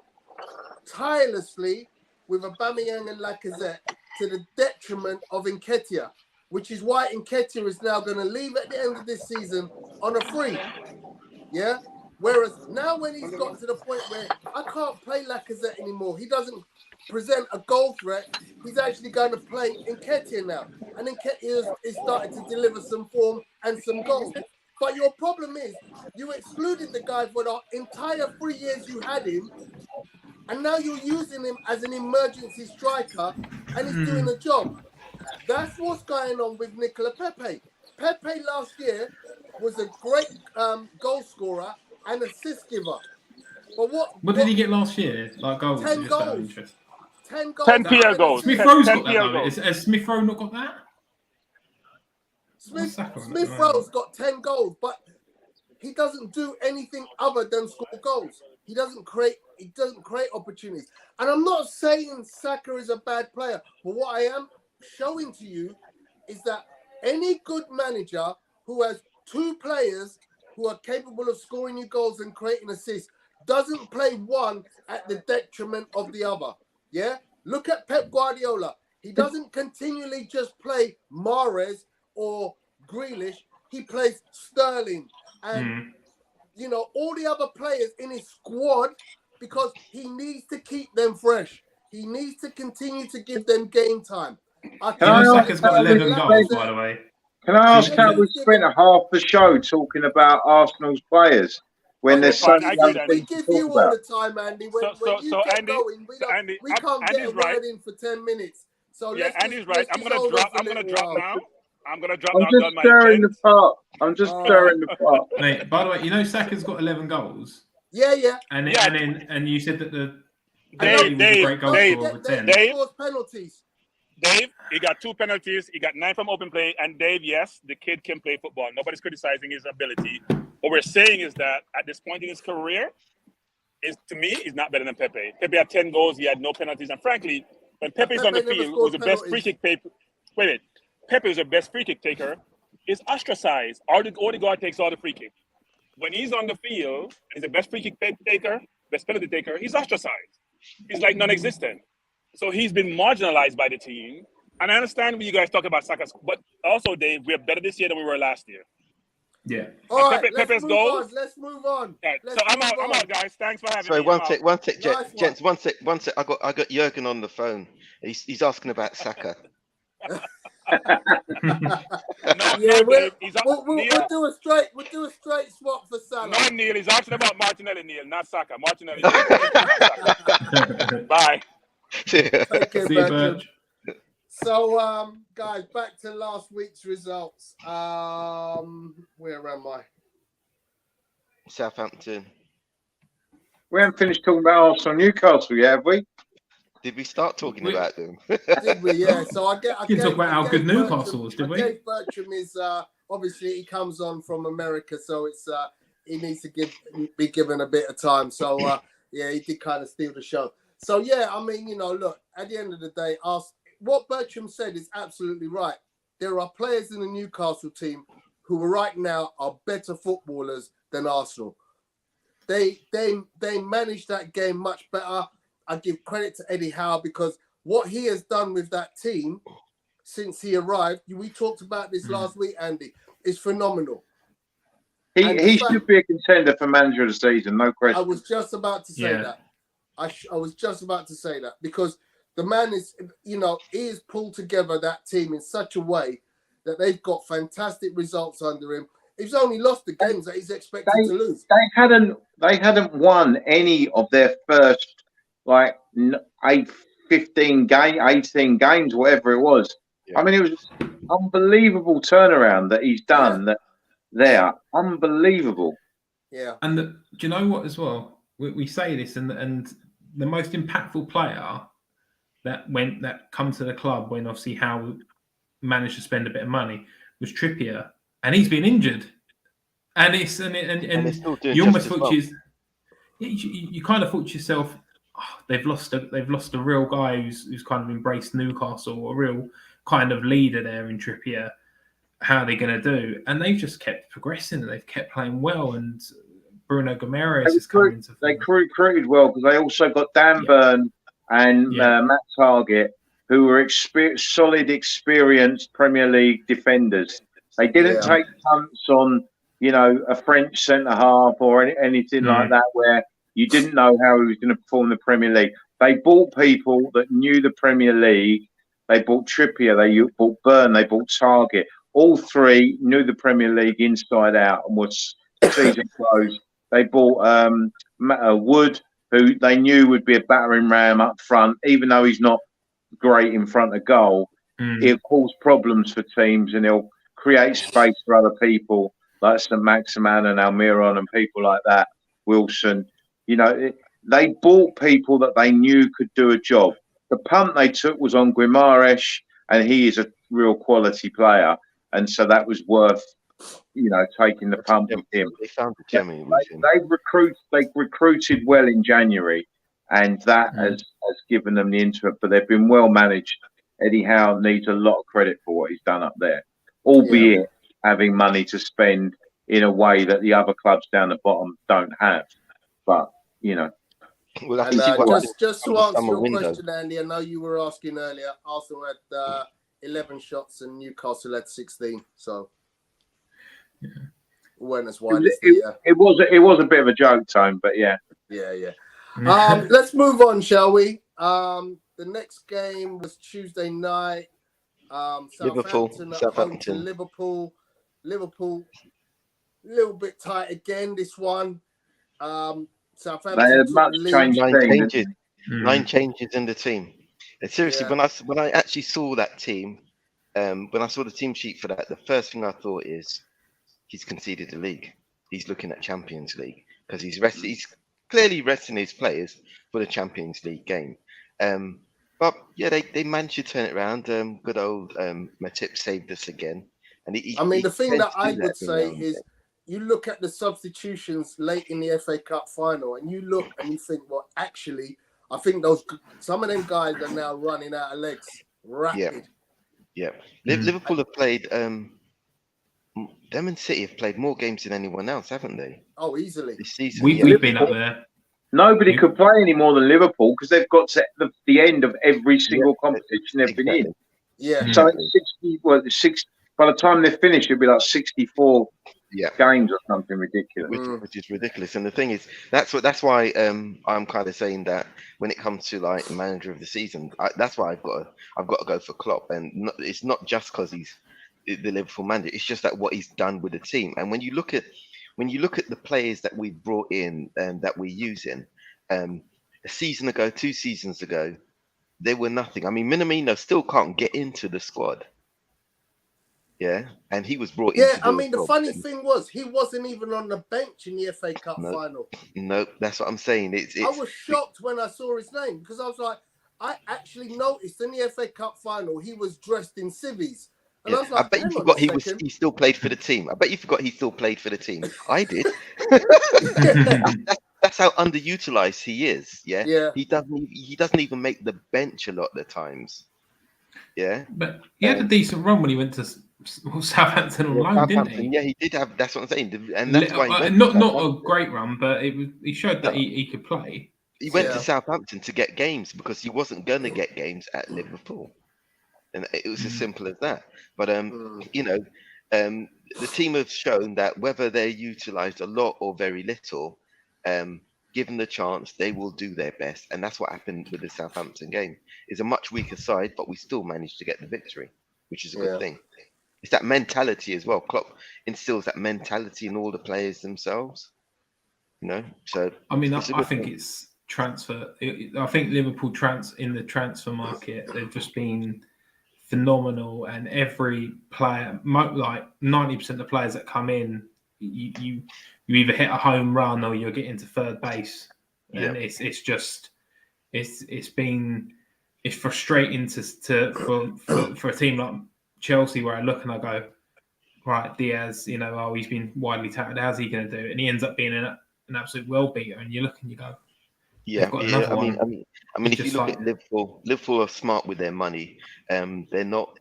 tirelessly with Aubameyang and Lacazette to the detriment of Nketiah, which is why Nketiah is now going to leave at the end of this season on a free. Yeah? Whereas now when he's got to the point where I can't play Lacazette anymore, he doesn't present a goal threat, he's actually going to play Nketiah now. And Nketiah is starting to deliver some form and some goals. But your problem is you excluded the guy for the entire 3 years you had him, and now you're using him as an emergency striker, and he's doing the job. That's what's going on with Nicola Pepe. Pepe last year was a great goal scorer and assist giver. But what did he get last year? Like goals? 10 Just out of goals. interest. 10 goals. 10 PL goals. Smith Rowe's 10 got that PL though. goals. Has Smith Rowe not got that? Smith Rowe's got 10 goals, but he doesn't do anything other than score goals. He doesn't create opportunities. And I'm not saying Saka is a bad player, but what I am showing to you is that any good manager who has two players who are capable of scoring you goals and creating assists doesn't play one at the detriment of the other. Yeah? Look at Pep Guardiola. He doesn't continually just play Mahrez or Grealish. He plays Sterling and you know, all the other players in his squad, because he needs to keep them fresh. He needs to continue to give them game time. Saka's got 11 goals, by the way. Can I ask how we spent half the show talking about Arsenal's players when there's so many other we things to give talk you all about? the time, Andy. When you so get Andy, going, we can't get a word in for 10 minutes. So yeah, Andy's right. I'm gonna drop now. I'm just stirring the pot. I'm just stirring the pot. Mate, by the way, you know Saka's got 11 goals. Yeah. And you said that Dave, was a great goal scorer with 10. Dave, penalties. Dave, he got 2 penalties. He got 9 from open play. And Dave, yes, the kid can play football. Nobody's criticizing his ability. What we're saying is that at this point in his career, to me, he's not better than Pepe. Pepe had 10 goals. He had no penalties. And frankly, when Pepe's on the field, who's the best free kick taker. Pepe is the best free kick taker. Is ostracized. Odegaard takes all the free kick. When he's on the field, he's the best free kick taker, best penalty taker. He's ostracized. He's like non-existent. So he's been marginalized by the team. And I understand when you guys talk about Saka, but also, Dave, we're better this year than we were last year. Yeah. All right, Pepe's goals. Let's move on. Right, so I'm out, guys. Thanks for having me. Sorry, one sec, gents. One sec. I got Jurgen on the phone. He's asking about Saka. We'll do a straight swap for Salah. No, Neil, he's asking about Martinelli, Neil, not Saka. Martinelli. Bye. Take care, See you, Birch. So, guys, back to last week's results. Where am I? Southampton. We haven't finished talking about Arsenal Newcastle yet, have we? Did we start talking about them? Did we? Yeah. So I can talk about how good Newcastle was, did we? Dave Bertram is obviously he comes on from America, so it's he needs to be given a bit of time. So yeah, he did kind of steal the show. So yeah, I mean, you know, look, at the end of the day, what Bertram said is absolutely right. There are players in the Newcastle team who right now are better footballers than Arsenal. They manage that game much better. I give credit to Eddie Howe because what he has done with that team since he arrived, we talked about this last week, Andy, is phenomenal. He should be a contender for manager of the season, no question. I was just about to say that. I was just about to say that because the man is, you know, he has pulled together that team in such a way that they've got fantastic results under him. He's only lost the games that he's expected to lose. They hadn't won any of their first 18 games, whatever it was. Yeah. I mean, it was unbelievable turnaround that he's done there. Unbelievable. Yeah. And do you know what as well? We say this, and the most impactful player that come to the club when obviously Howe managed to spend a bit of money was Trippier, and he's been injured. And you almost thought you kind of thought to yourself, oh, they've lost a real guy who's kind of embraced Newcastle, a real kind of leader there in Trippier. How are they going to do? And they've just kept progressing and they've kept playing well. And Bruno Guimaraes is coming into form. They recruited well because they also got Dan Burn and Matt Targett, who were solid, experienced Premier League defenders. They didn't take punts on, you know, a French centre half or anything like that where you didn't know how he was going to perform in the Premier League. They bought people that knew the Premier League. They bought Trippier, they bought Burn, they bought Targett. All three knew the Premier League inside out and was season closed. They bought Wood, who they knew would be a battering ram up front, even though he's not great in front of goal. He'll cause problems for teams and he'll create space for other people like St. Maximan and Almiron and people like that, Wilson. You know, they bought people that they knew could do a job. The punt they took was on Guimaraes, and he is a real quality player. And so that was worth, you know, taking the punt with him. They found the gem with him. They recruited well in January, and that has given them the interest. But they've been well managed. Eddie Howe needs a lot of credit for what he's done up there, albeit having money to spend in a way that the other clubs down the bottom don't have. But, you know. We'll have to see what just to answer your question, Andy, I know you were asking earlier, Arsenal had 11 shots and Newcastle had 16. So, weren't as wide as it was a bit of a joke, Tone, but yeah. Yeah. Let's move on, shall we? The next game was Tuesday night. Southampton at home to Liverpool. Liverpool, a little bit tight again. This one. Southampton. They had much change. 9 changes in the team. And seriously, when I actually saw that team, when I saw the team sheet for that, the first thing I thought is he's conceded the league. He's looking at Champions League because he's clearly resting his players for the Champions League game. But yeah, they managed to turn it around. Good old Matip saved us again. And the thing that I would say is, you look at the substitutions late in the FA Cup final, and you look and you think, well, actually, I think some of them guys are now running out of legs rapid. Yeah. Liverpool have played. Them and City have played more games than anyone else, haven't they? Oh, easily. This season, we've been up there. Nobody could play any more than Liverpool because they've got to the end of every single competition they've been in. Yeah. So it's 60. By the time they finish, it'll be like 64 games or something ridiculous. Which is ridiculous. And the thing is, that's why I'm kind of saying that when it comes to like manager of the season, that's why I've got to go for Klopp. And it's not just because he's the Liverpool manager. It's just that what he's done with the team. And when you look at the players that we brought in and that we're using, a season ago, 2 seasons ago, they were nothing. I mean, Minamino still can't get into the squad. Yeah, and he was brought in. Yeah, I mean, the funny thing was, he wasn't even on the bench in the FA Cup final. No, that's what I'm saying. I was shocked when I saw his name because I was like, I actually noticed in the FA Cup final, he was dressed in civvies. And I was like, I bet you forgot he still played for the team. I bet you forgot he still played for the team. I did. That's how underutilized he is. Yeah. He doesn't even make the bench a lot of the times. Yeah. But he had a decent run when he went to Southampton on loan, didn't he? Yeah, he did have. That's what I'm saying. And that's why not a great run, but he showed that he could play. He went to Southampton to get games because he wasn't going to get games at Liverpool. And it was as simple as that. But the team have shown that whether they're utilised a lot or very little, given the chance, they will do their best. And that's what happened with the Southampton game. It's a much weaker side, but we still managed to get the victory, which is a good thing. It's that mentality as well. Klopp instills that mentality in all the players themselves. You know, so I mean, I think it's transfer. I think Liverpool in the transfer market, they've just been phenomenal, and every player, like 90% of the players that come in, you either hit a home run or you're getting to third base, and it's frustrating for a team like Chelsea, where I look and I go, right, Diaz, he's been widely touted. How's he going to do it? And he ends up being an absolute world beater. And you look and you go, I mean, if you look at Liverpool are smart with their money. They're not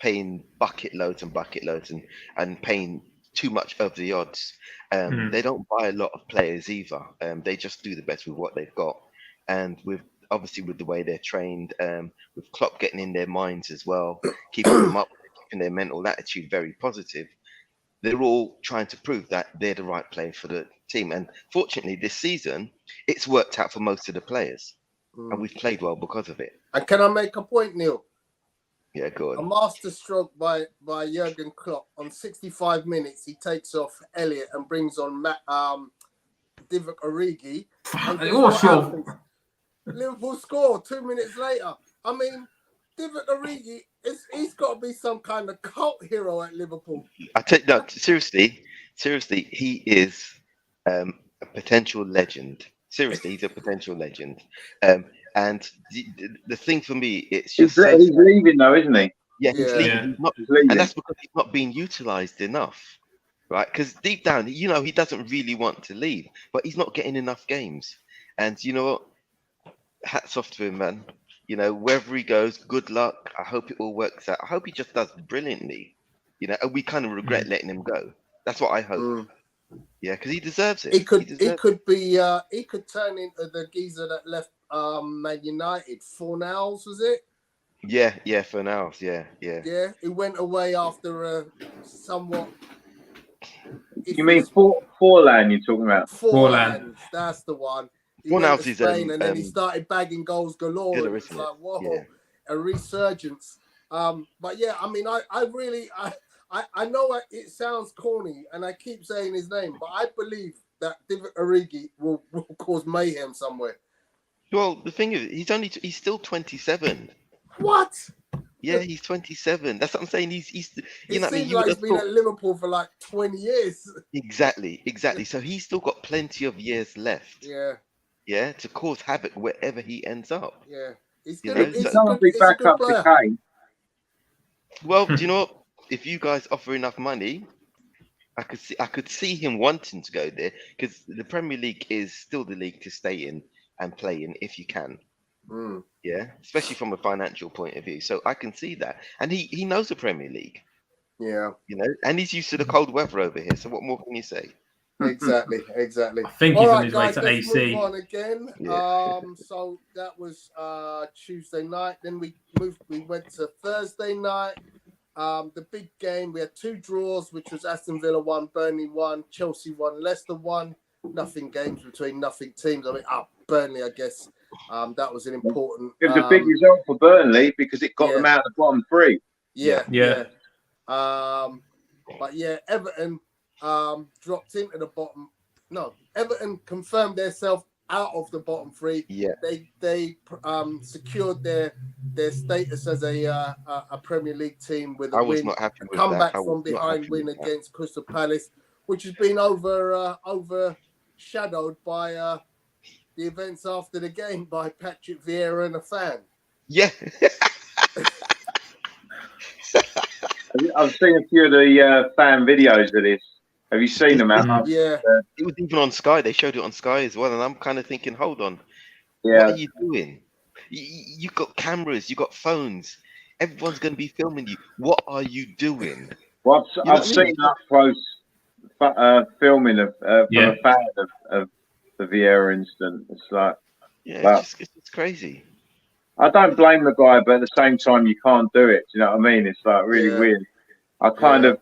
paying bucket loads and paying too much of the odds. They don't buy a lot of players either. They just do the best with what they've got. And with the way they're trained, with Klopp getting in their minds as well, keeping them up, keeping their mental attitude very positive. They're all trying to prove that they're the right player for the team. And fortunately, this season, it's worked out for most of the players. And we've played well because of it. And can I make a point, Neil? Yeah, go on. A master stroke by Jurgen Klopp. On 65 minutes, he takes off Elliott and brings on Divock Origi. Liverpool score 2 minutes later. I mean, Divock Origi he's got to be some kind of cult hero at Liverpool. I take no seriously. He is a potential legend. Seriously, he's a potential legend. And the thing for me, it's just so he's leaving though, isn't he? yeah, he's Yeah. leaving. Yeah. He's not, He's leaving. and that's because he's not being utilized enough, right? Because deep down, he doesn't really want to leave, but he's not getting enough games. And you know what? Hats off to him, man. Wherever he goes, good luck. I hope it all works out. I hope he just does brilliantly. And we kind of regret letting him go. That's what I hope. Mm. Yeah, because he deserves it. He could turn into the geezer that left Man United. Fornals, was it? Yeah, for now. Yeah. Yeah, he went away after a somewhat. You mean Forlan? You're talking about? Forlan, that's the one. He went Fornals to is Spain and then he started bagging goals galore. Killer, And it's isn't like, it? whoa, Yeah. a resurgence. But yeah, I mean, I know it sounds corny, and I keep saying his name, but I believe that Divock Origi will cause mayhem somewhere. Well, the thing is, he's still 27. What? Yeah, he's 27. That's what I'm saying. He's It what I mean? seems You like would he's have been thought- at Liverpool for like 20 years. Exactly. So he's still got plenty of years left. Yeah, To cause havoc wherever he ends up. yeah. He's You gonna. know, He's so- a Can't good, be he's a back good up to player. Kane. Well, do you know what? If you guys offer enough money, I could see him wanting to go there because the Premier League is still the league to stay in and play in if you can. Mm. Yeah, especially from a financial point of view. So I can see that, and he knows the Premier League. Yeah, And he's used to the cold weather over here. So what more can you say? exactly. I think he's All on right, his way guys, to let's AC. move on again. Yeah. So that was Tuesday night. Then we went to Thursday night. The big game. We had 2 draws, which was Aston Villa 1, Burnley 1, Chelsea 1, Leicester 1. Nothing games between nothing teams. I mean, Burnley, I guess. That was an important. It was a big result for Burnley because it got them out of the bottom 3. Yeah. But yeah, Everton dropped into the bottom. No, Everton confirmed themselves out of the bottom 3. Yeah. They secured their status as a Premier League team with a I was win, not happy a with comeback that. I from was not behind happy win with that. against Crystal Palace, which has been overshadowed by the events after the game by Patrick Vieira and a fan. Yeah. I've seen a few of the fan videos of this. Have you seen them? Yeah. It was even on Sky. They showed it on Sky as well, and I'm kind of thinking, hold on, Yeah. what are you doing? You got cameras, you got phones. Everyone's going to be filming you. What are you doing? Well, You know I've what I mean? seen up close filming of from a fan of the Vieira incident. It's like, Yeah, wow. it's just crazy. I don't blame the guy, but at the same time, you can't do it. Do you know what I mean? It's like really weird. I kind of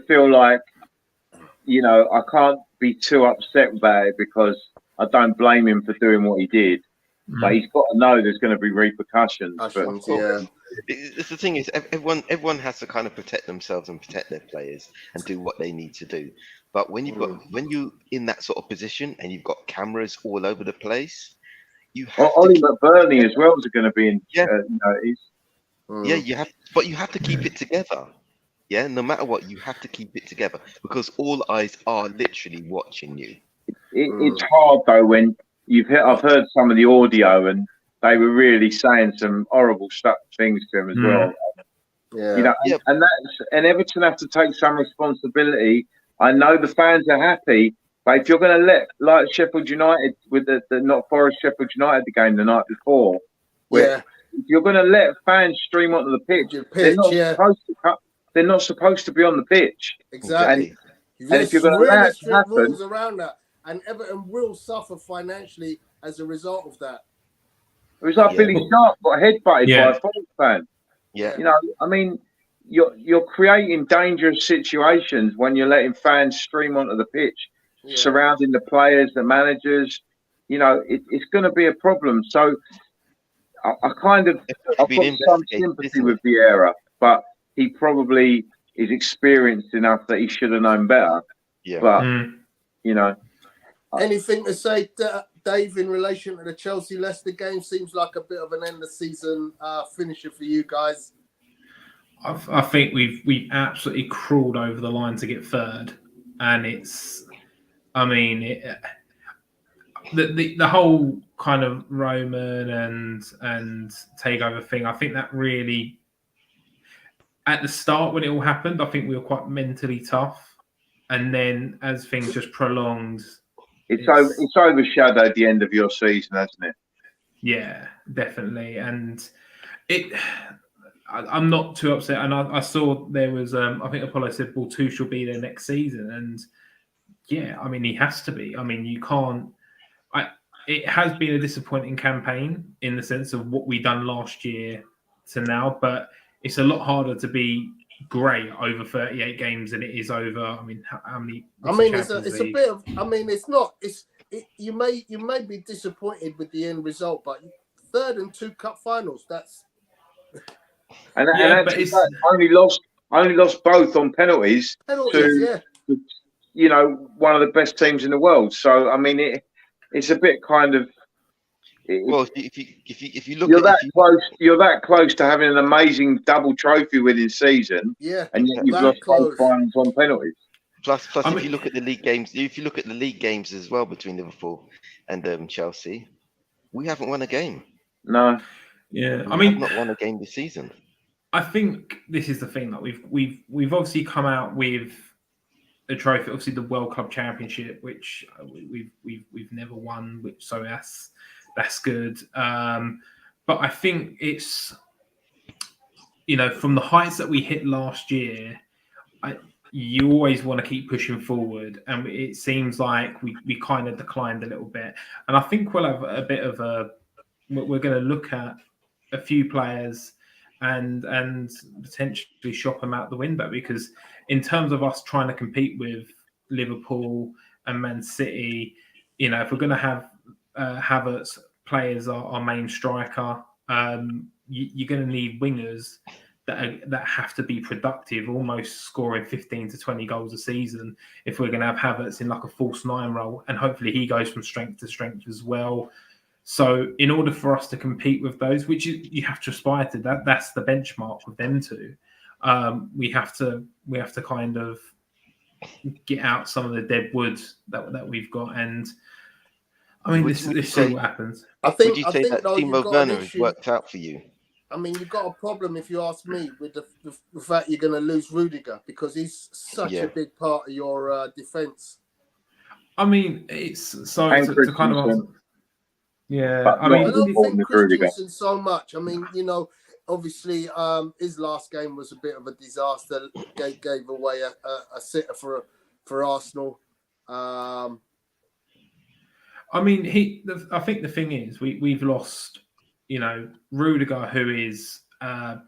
feel like, I can't be too upset about it because I don't blame him for doing what he did. But he's got to know there's going to be repercussions. It's the thing is, everyone has to kind of protect themselves and protect their players and do what they need to do. But when you're in that sort of position and you've got cameras all over the place, you have Ollie McBurney as well is going to be in. You have to keep it together. Yeah, no matter what, you have to keep it together because all eyes are literally watching you. It's hard though when I've heard some of the audio and they were really saying some horrible things to him as well. And Everton have to take some responsibility. I know the fans are happy, but if you're going to let, like Sheffield United with the not Forest Sheffield United the game the night before, if you're going to let fans stream onto the pitch, they're not supposed to be on the pitch. Exactly. And if you're going to allow it to happen, rules around that, and Everton will suffer financially as a result of that. It was like Billy Sharp got headbutted by a Forest fan. Yeah. I mean, you're creating dangerous situations when you're letting fans stream onto the pitch, surrounding the players, the managers. It's going to be a problem. So I've got some sympathy with Vieira, but he probably is experienced enough that he should have known better. Yeah. But anything to say, Dave, in relation to the Chelsea-Leicester game? Seems like a bit of an end of season finisher for you guys. I think we've absolutely crawled over the line to get third, and it's, I mean, the whole kind of Roman and takeover thing. I think that really, at the start when it all happened, I think we were quite mentally tough, and then as things just prolonged, it's overshadowed the end of your season, hasn't it? Yeah, definitely, and I'm not too upset. And I saw there was, I think Apollo said, "Well, Tuchel will be there next season," and yeah, I mean he has to be. I mean you can't. It has been a disappointing campaign in the sense of what we done last year to now, but it's a lot harder to be great over 38 games than it is over. I mean, how many? I mean, it's a bit of. I mean, it's not. You may be disappointed with the end result, but third and 2 cup finals. That's and but it's only lost both on penalties. penalties. To, one of the best teams in the world. So I mean, it's a bit kind of. Well, if you look, you're that close to having an amazing double trophy winning season. Yeah, and yet you've lost both finals on penalties. Plus, if you look at the league games, as well between Liverpool and Chelsea, we haven't won a game. No. Yeah, we have not won a game this season. I think this is the thing that we've obviously come out with a trophy, obviously the World Club Championship, which we've never won, so that's good. But I think it's, from the heights that we hit last year, you always want to keep pushing forward, and it seems like we kind of declined a little bit. And I think we'll have a bit of we're going to look at a few players and potentially shop them out the window, because in terms of us trying to compete with Liverpool and Man City, if we're going to have Havertz play as our main striker, you're going to need wingers that have to be productive, almost scoring 15 to 20 goals a season, if we're going to have Havertz in like a false 9 role, and hopefully he goes from strength to strength as well. So in order for us to compete with those, which you have to aspire to, that's the benchmark with them two, we have to kind of get out some of the dead wood that we've got. And I mean, this is what happens. Would you say that Timo Werner has worked out for you? I mean, you've got a problem, if you ask me, with the fact you're going to lose Rudiger, because he's such a big part of your defence. I mean, it's so to kind of. Yeah, I don't think Christensen so much. I mean, obviously, his last game was a bit of a disaster. Gave away a sitter for Arsenal. I mean, I think the thing is, we've lost, Rudiger, who is a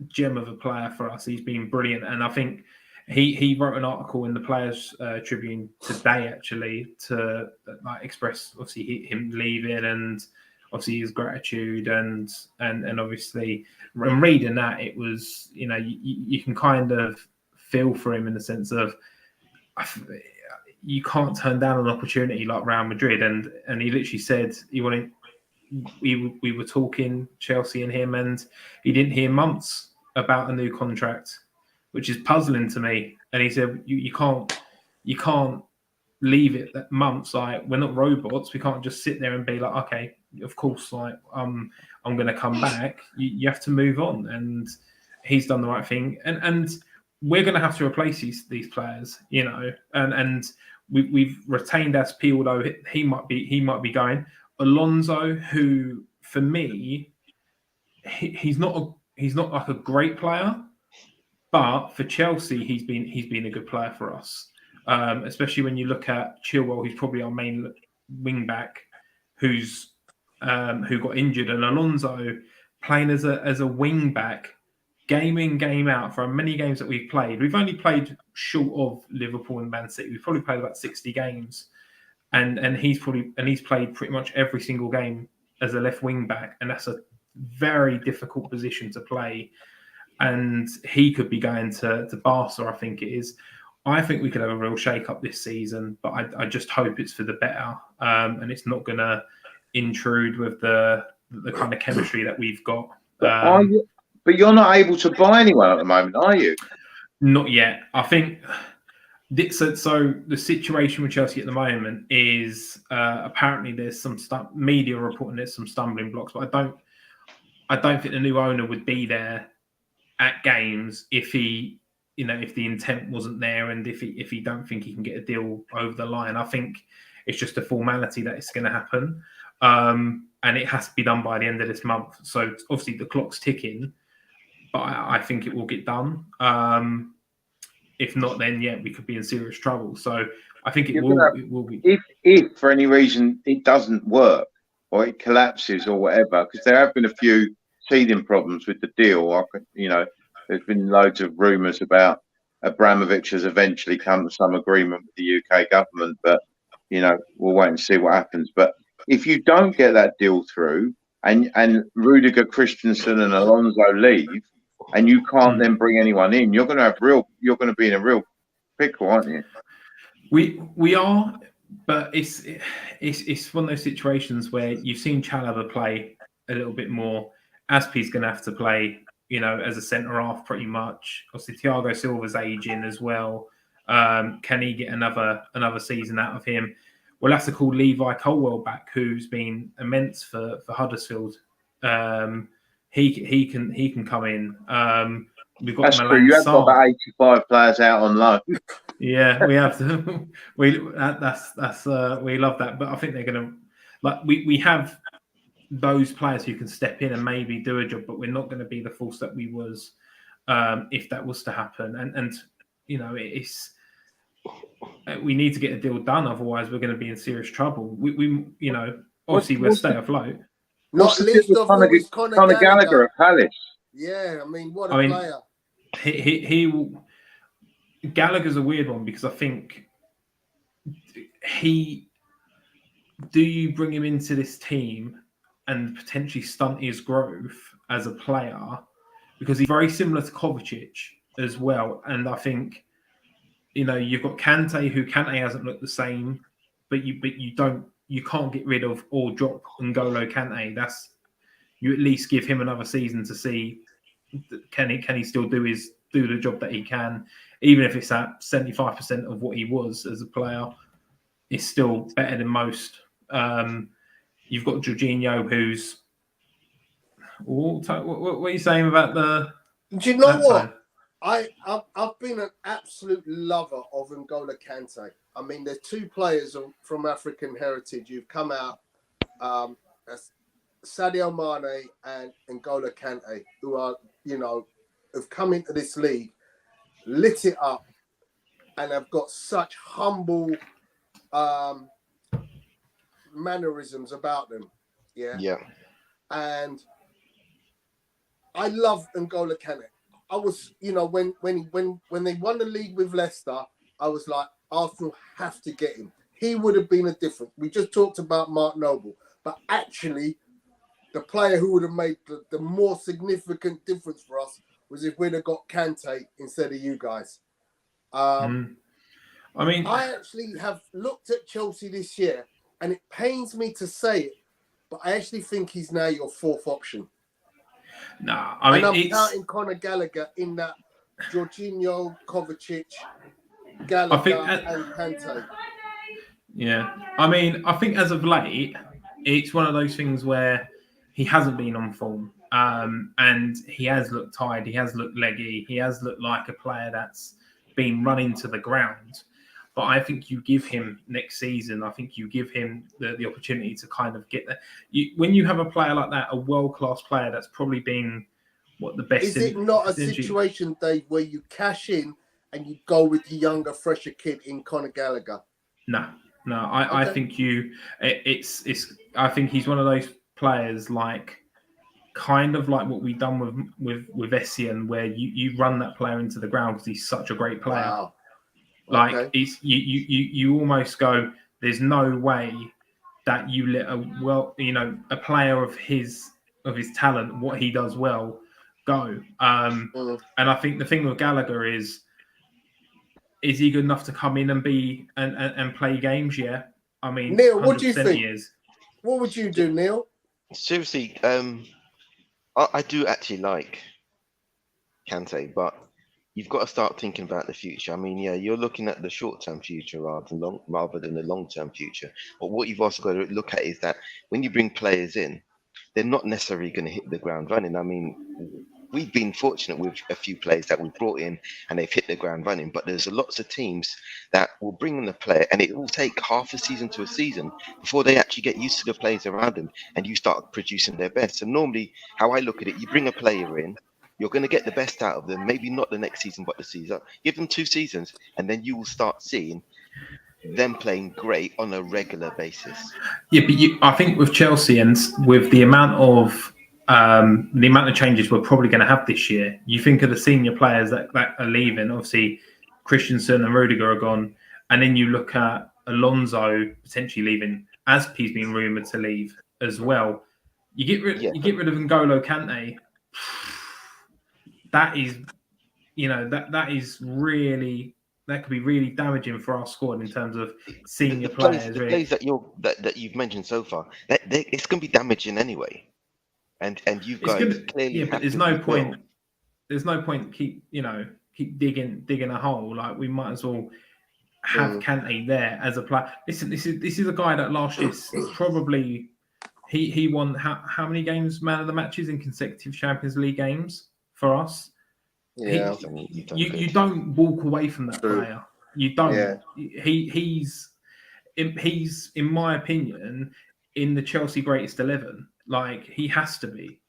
gem of a player for us. He's been brilliant, and I think he wrote an article in the Players Tribune today, actually, to express obviously him leaving and obviously his gratitude and obviously, when reading that, it was, you can kind of feel for him in the sense of you can't turn down an opportunity like Real Madrid, and he literally said he wanted. We were talking, Chelsea and him, and he didn't hear months about a new contract, which is puzzling to me. And he said, you can't leave it that months. Like, we're not robots. We can't just sit there and be like, okay, of course, I'm going to come back. You have to move on. And he's done the right thing. And we're going to have to replace these players, and we've retained SP, although he might be going. Alonso, who for me, he's not like a great player, but for Chelsea, he's been a good player for us. Especially when you look at Chilwell, who's probably our main wing back, who got injured, and Alonso playing as a wing back, game in, game out, for many games that we've played. We've only played short of Liverpool and Man City. We've probably played about 60 games. And he's played pretty much every single game as a left wing back, and that's a very difficult position to play. And he could be going to Barca, I think it is. I think we could have a real shake-up this season, but I just hope it's for the better, and it's not going to intrude with the kind of chemistry that we've got. Are But you're not able to buy anyone at the moment, are you? Not yet. I think so. The situation with Chelsea at the moment is apparently there's some media reporting there's some stumbling blocks, but I don't think the new owner would be there at games if he, if the intent wasn't there and if he don't think he can get a deal over the line. I think it's just a formality that it's going to happen, and it has to be done by the end of this month. So obviously the clock's ticking, but I think it will get done. If not, then we could be in serious trouble. So I think it will be. If for any reason it doesn't work or it collapses or whatever, because there have been a few teething problems with the deal. There's been loads of rumours about Abramovich has eventually come to some agreement with the UK government, but we'll wait and see what happens. But if you don't get that deal through, and Rudiger, Christensen, and Alonso leave, and you can't then bring anyone in, you're going to be in a real pickle, aren't you? We are, but it's one of those situations where you've seen Chalobah play a little bit more. Aspie's going to have to play, as a centre half pretty much. Obviously, Thiago Silva's aging as well. Can he get another season out of him? We'll have to call Levi Colwell back, who's been immense for Huddersfield. He can come in. We've got That's true. You have got about 85 players out on loan. Yeah, we have to. We love that, but I think they're going to we have those players who can step in and maybe do a job, but we're not going to be the force that we was if that was to happen. And it's we need to get a deal done, otherwise we're going to be in serious trouble. We obviously we'll stay afloat. Not least of all is Conor Gallagher at Palace. Yeah, I mean, what a player. He will. Gallagher's a weird one because I think do you bring him into this team and potentially stunt his growth as a player, because he's very similar to Kovacic as well. And I think, you've got Kante, who Kante hasn't looked the same, but you can't get rid of or drop N'Golo Kante. You at least give him another season to see can he still do the job that he can, even if it's at 75% of what he was as a player. It's still better than most. You've got Jorginho, who's what are you saying about the? Do you know what? I've been an absolute lover of N'Golo Kante. I mean, there's two players from African heritage who've come out, Sadio Mane and N'Golo Kante, who are, have come into this league, lit it up, and have got such humble mannerisms about them. Yeah. And I love N'Golo Kante. I was, when they won the league with Leicester, I was like, Arsenal have to get him. He would have been a difference. We just talked about Mark Noble, but actually, the player who would have made the more significant difference for us was if we'd have got Kante instead of you guys. I actually have looked at Chelsea this year, and it pains me to say it, but I actually think he's now your fourth option. I'm counting Conor Gallagher in that Jorginho, Kovacic, Gallagher, and Kante. Yeah, I think as of late, it's one of those things where he hasn't been on form, and he has looked tired. He has looked leggy. He has looked like a player that's been run into the ground. But I think you give him next season, I think you give him the opportunity to kind of get there. When you have a player like that, a world-class player that's probably been the best. Is it not a situation, Dave, where you cash in and you go with the younger, fresher kid in Conor Gallagher? No. I think I think he's one of those players kind of like what we've done with Essien, where you run that player into the ground because he's such a great player. Wow. It's you almost go, there's no way that you let a player of his talent, what he does well, go. And I think the thing with Gallagher is he good enough to come in and be and play games? Yeah. I mean, Neil, what do you think? What would you do, Neil? Seriously, I do actually like Kante, but you've got to start thinking about the future. I mean, yeah, you're looking at the short-term future rather than the long-term future. But what you've also got to look at is that when you bring players in, they're not necessarily going to hit the ground running. I mean, we've been fortunate with a few players that we've brought in and they've hit the ground running, but there's lots of teams that will bring in a player and it will take half a season to a season before they actually get used to the players around them and you start producing their best. So normally, how I look at it, you bring a player in, you're going to get the best out of them, maybe not the next season, but the season. Give them 2 seasons, and then you will start seeing them playing great on a regular basis. Yeah, but I think with Chelsea and with the amount of changes we're probably going to have this year, you think of the senior players that are leaving. Obviously, Christensen and Rudiger are gone, and then you look at Alonso potentially leaving, as he's been rumoured to leave as well. You get rid of N'Golo Kante. That is, that is really, that could be really damaging for our squad in terms of senior players. The players that you've mentioned so far, it's going to be damaging anyway. And you guys clearly have but there's no point. There's no point keep digging a hole. Like, we might as well have Kante there as a player. Listen, this is a guy that last year probably he won how many games, man of the matches in consecutive Champions League games for us. Yeah, you don't walk away from that player. You don't. Yeah. He's in my opinion in the Chelsea greatest 11. Like, he has to be.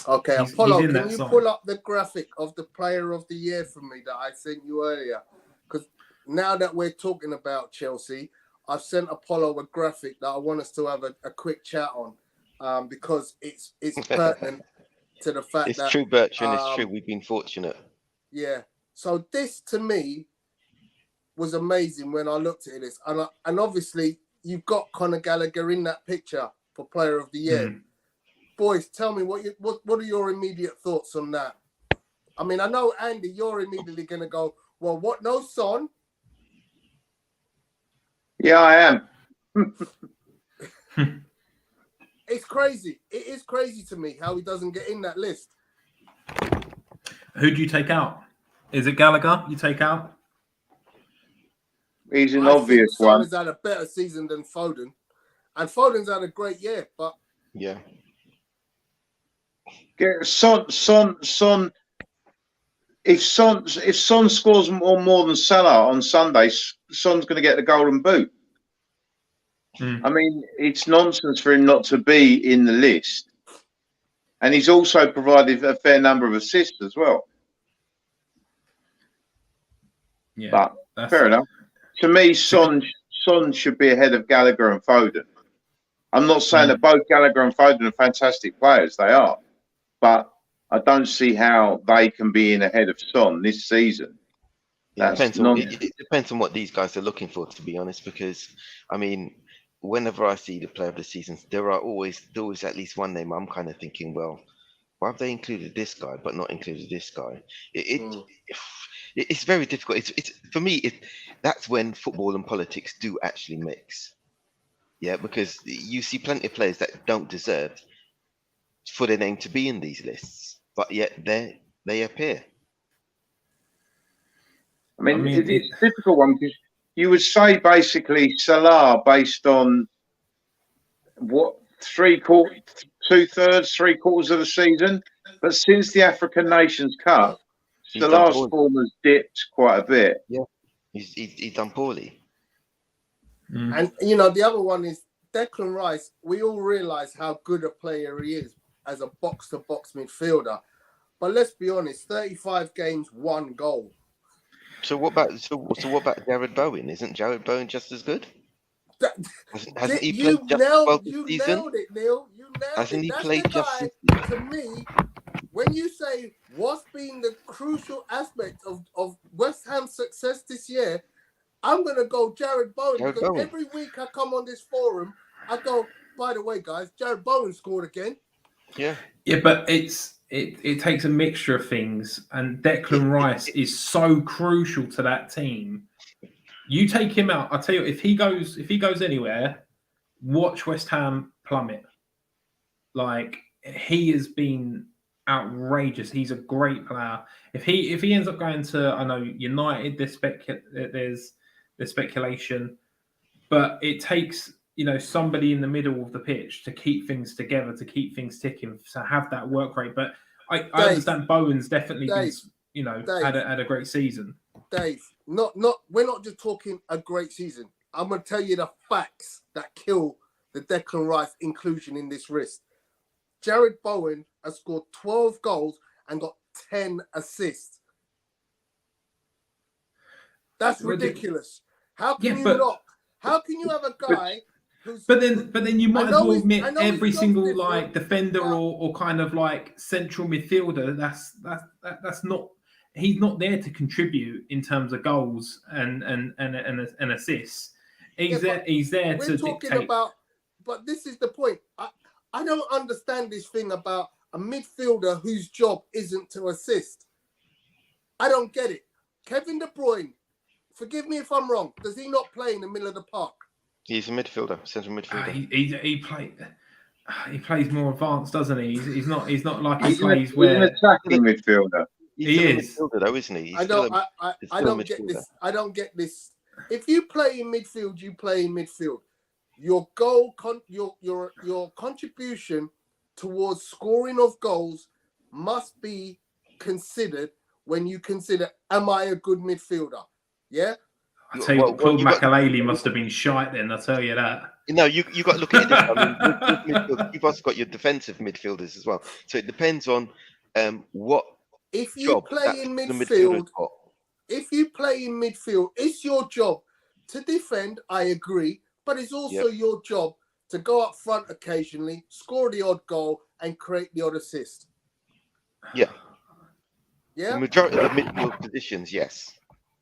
Okay, Apollo, can you pull up the graphic of the player of the year for me that I sent you earlier? Because now that we're talking about Chelsea, I've sent Apollo a graphic that I want us to have a quick chat on, because it's pertinent to the fact it's true, Bertrand. It's true. We've been fortunate. Yeah. So this to me was amazing when I looked at this, and obviously you've got Conor Gallagher in that picture for Player of the Year. Boys, tell me what are your immediate thoughts on that? I mean, I know, Andy, you're immediately going to go, well, what? No, Son? Yeah, I am. It's crazy. It is crazy to me how he doesn't get in that list. Who do you take out? Is it Gallagher you take out? He's an obvious one. Son has had a better season than Foden. And Foden's had a great year, but... Yeah. Son. If Son scores more than Salah on Sunday, Son's going to get the golden boot. I mean, it's nonsense for him not to be in the list, and he's also provided a fair number of assists as well. Yeah, but fair enough. To me, Son should be ahead of Gallagher and Foden. I'm not saying that both Gallagher and Foden are fantastic players; they are. But I don't see how they can be in ahead of Son this season. It depends on what these guys are looking for, to be honest, because, I mean, whenever I see the player of the season, there is always at least one name I'm kind of thinking, well, why have they included this guy but not included this guy? It's very difficult. For me, that's when football and politics do actually mix. Yeah, because you see plenty of players that don't deserve for their name to be in these lists, but yet they appear. I mean it's a difficult one, because you would say basically Salah based on what, 2/3, 3/4 of the season, but since the African Nations Cup, Salah's form has dipped quite a bit. Yeah, he's done poorly. And the other one is Declan Rice. We all realise how good a player he is as a box-to-box midfielder, but let's be honest, 35 games, 1 goal. So what about Jared Bowen? Isn't Jared Bowen just as good? Hasn't he played just well this season? Nailed it, Neil. You nailed Hasn't it. he That's played the just guy, to me, when you say what's been the crucial aspect of West Ham's success this year, I'm going to go Jared Bowen. Every week I come on this forum, I go, by the way, guys, Jared Bowen scored again. Yeah. Yeah, but it takes a mixture of things, and Declan Rice is so crucial to that team. You take him out, I tell you, if he goes anywhere, watch West Ham plummet. Like, he has been outrageous. He's a great player. If he ends up going to, I know United, there's speculation, but it takes somebody in the middle of the pitch to keep things together, to keep things ticking, to have that work rate. But I understand Bowen's definitely been, had a great season. Dave, we're not just talking a great season. I'm going to tell you the facts that kill the Declan Rice inclusion in this list. Jared Bowen has scored 12 goals and got 10 assists. That's ridiculous. How can you not? How can you have a guy who's... But then you might as well admit every single defender or kind of central midfielder. That's not... He's not there to contribute in terms of goals and assists. He's there to dictate. But this is the point. I don't understand this thing about a midfielder whose job isn't to assist. I don't get it. Kevin De Bruyne, forgive me if I'm wrong, does he not play in the middle of the park? He's a midfielder, central midfielder. He plays more advanced, doesn't he? He's not like he's an attacking midfielder. He is midfielder, though, isn't he? I don't get this. I don't get this. If you play in midfield, you play in midfield. Your goal, your contribution towards scoring of goals must be considered when you consider, am I a good midfielder? Yeah. I tell you, Claude Makelele must have been shite then. I'll tell you that. No, you got to look at it differently. You've also got your defensive midfielders as well. So it depends on what. If you play in midfield, it's your job to defend. I agree. But it's also your job to go up front occasionally, score the odd goal, and create the odd assist. Yeah. Yeah. The majority of the midfield positions, yes,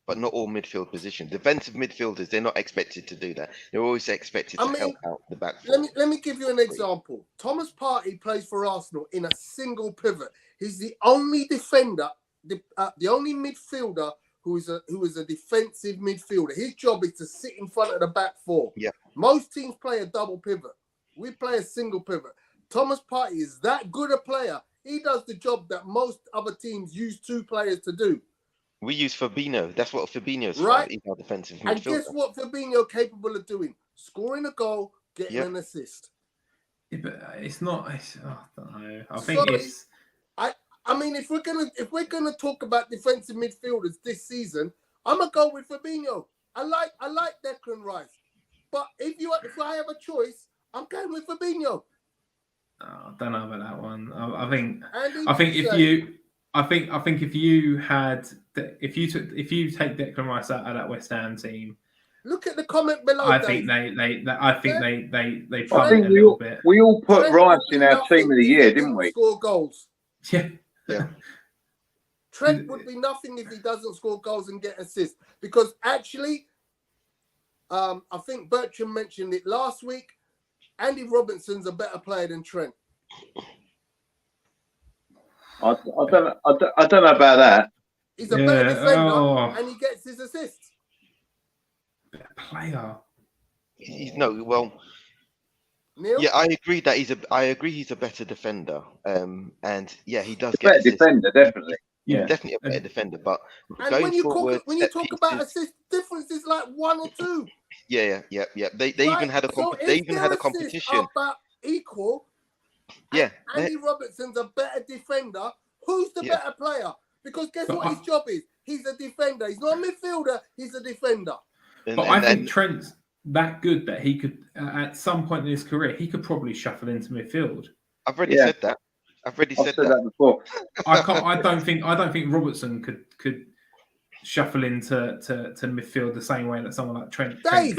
but not all midfield positions. Defensive midfielders, they're not expected to do that. They're always expected to help out the back. Let me give you an example. Thomas Partey plays for Arsenal in a single pivot. He's the only defender, the only midfielder who is a defensive midfielder. His job is to sit in front of the back four. Yeah. Most teams play a double pivot. We play a single pivot. Thomas Partey is that good a player. He does the job that most other teams use two players to do. We use Fabinho. That's what Fabinho's right. He's our defensive midfielder. And guess what Fabinho capable of doing? Scoring a goal, getting an assist. Yeah, but it's not. I don't know. I think it's. I mean, if we're gonna talk about defensive midfielders this season, I'm gonna go with Fabinho. I like Declan Rice, but if I have a choice, I'm going with Fabinho. I don't know about that one. I think if you take Declan Rice out of that West Ham team, look at the comment below. I think they tried a little bit. We all put Rice in our team of the year, didn't we? Score goals. Yeah. Trent would be nothing if he doesn't score goals and get assists. Because actually, I think Bertram mentioned it last week. Andy Robertson's a better player than Trent. I don't know about that. He's a better defender and he gets his assists. Better player. Neil? Yeah, I agree that he's a better defender. And yeah, he does get better defender, definitely. Yeah, definitely a better defender. But and when you talk about assist, difference is like 1 or 2. Yeah. They even had a competition. About equal. Yeah. Andy Robertson's a better defender. Who's the better player? Because guess what his job is? He's a defender. He's not a midfielder. He's a defender. I think Trent's that good that he could, at some point in his career, he could probably shuffle into midfield. I've already said that. I've said that before. I don't think Robertson could shuffle into midfield the same way that someone like Trent. Dave,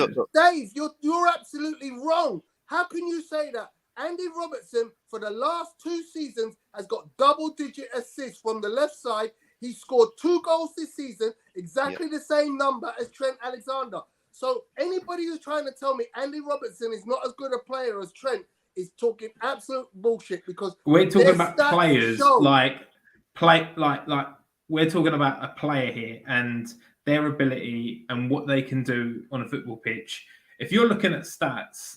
you're absolutely wrong. How can you say that? Andy Robertson, for the last 2 seasons, has got double-digit assists from the left side. He scored 2 goals this season, exactly the same number as Trent Alexander. So anybody who's trying to tell me Andy Robertson is not as good a player as Trent is talking absolute bullshit, because we're talking about players like we're talking about a player here and their ability and what they can do on a football pitch. If you're looking at stats,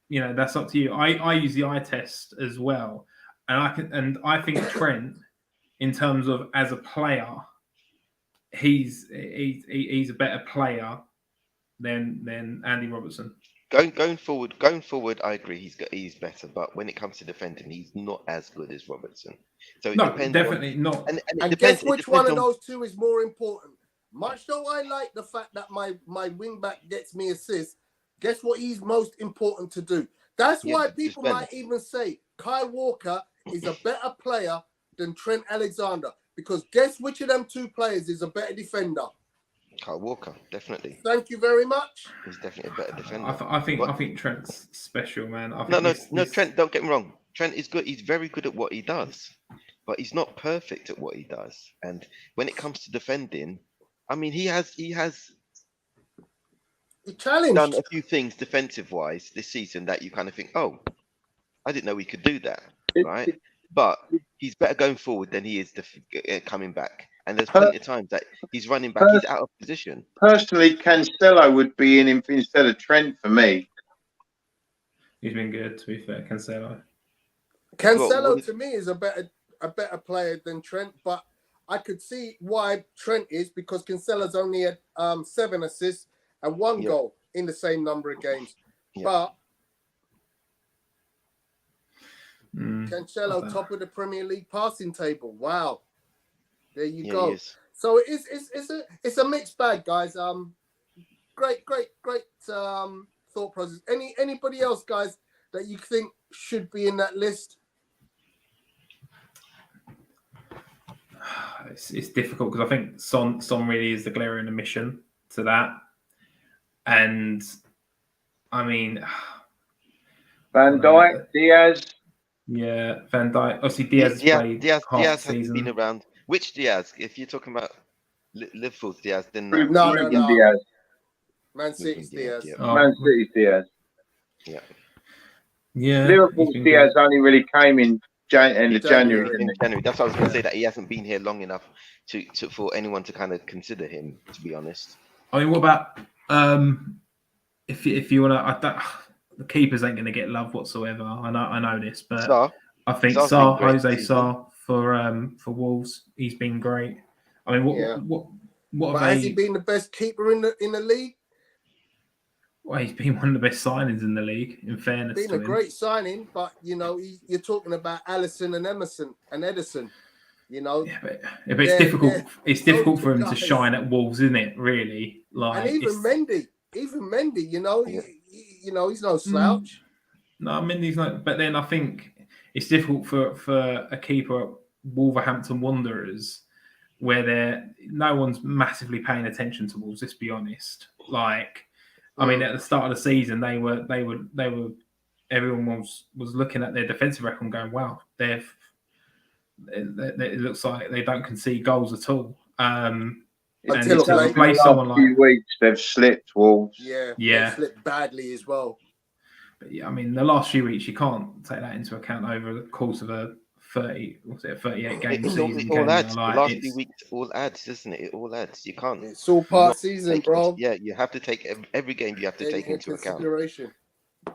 that's up to you. I use the eye test as well. I think Trent, in terms of as a player, he's a better player than Andy Robertson. Going forward, I agree. He's better, but when it comes to defending, he's not as good as Robertson. So it depends. Definitely not. And it And depends, guess which one of those two is more important? Much though I like the fact that my wing back gets me assists, guess what he's most important to do? That's why people might even say Kyle Walker is a better player than Trent Alexander. Because guess which of them two players is a better defender? Kyle Walker, definitely. Thank you very much. He's definitely a better defender. I think Trent's special, man. No, Trent, don't get me wrong. Trent is good. He's very good at what he does, but he's not perfect at what he does. And when it comes to defending, I mean, he has done a few things defensive-wise this season that you kind of think, oh, I didn't know he could do that, right? But he's better going forward than he is coming back. And there's plenty of times that he's running back, he's out of position. Personally, Cancelo would be in him instead of Trent for me. He's been good, to be fair, Cancelo. Cancelo to me is a better player than Trent, but I could see why Trent is, because Cancelo's only had 7 assists and 1 goal in the same number of games. But Cancelo, top of the Premier League passing table. Wow. There you go. So it's a mixed bag, guys. Great thought process. Anybody else, guys, that you think should be in that list? It's difficult because I think Son really is the glaring omission to that. And I mean, Van Dijk, Diaz. Yeah, Van Dijk. Obviously, Diaz played Diaz season. hasn't been around. Which Diaz? If you're talking about Liverpool's Diaz, then no. Diaz. Man City's Diaz. Yeah. Man City's Diaz. Yeah. Liverpool's Diaz only really came in end of January. In January. That's what I was going to say, that he hasn't been here long enough to for anyone to kind of consider him, to be honest. I mean, what about if you want to? The keepers ain't going to get love whatsoever. I know this, but I think Jose Sarr for Wolves, he's been great. I mean, what has he been the best keeper in the league? Well, he's been one of the best signings in the league. In fairness, been a great signing, but you're talking about Alisson and Emerson and Edison. but it's difficult. It's difficult for him to shine at Wolves, isn't it? Really, and even Mendy, he's no slouch. No, Mendy's not. But then I think it's difficult for a keeper at Wolverhampton Wanderers, where no one's massively paying attention to Wolves. Let's be honest. I mean, at the start of the season, they were. Everyone was looking at their defensive record and going, "Wow, it looks like they don't concede goals at all." Until the last few weeks, they've slipped, Wolves. Yeah, they've slipped badly as well. But I mean, the last few weeks, you can't take that into account over the course of a 38 game season. It all adds. The last few weeks all adds, doesn't it? It all adds. You can't. It's all part season, bro. You have to take every game. You have to take into account.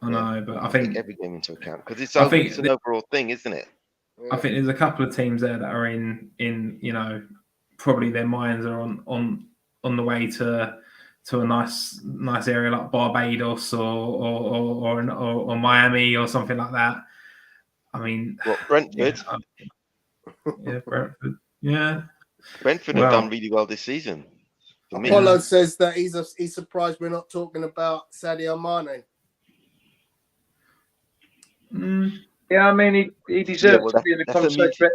I know, but I think every game into account because it's an overall thing, isn't it? I think there's a couple of teams there that are in probably their minds are on the way to a nice area like Barbados or Miami or something like that. I mean, Brentford? Brentford. Yeah, Brentford have done really well this season. Apollo says that he's surprised we're not talking about Sadio Mane. Yeah, I mean, he deserves to be in the conversation.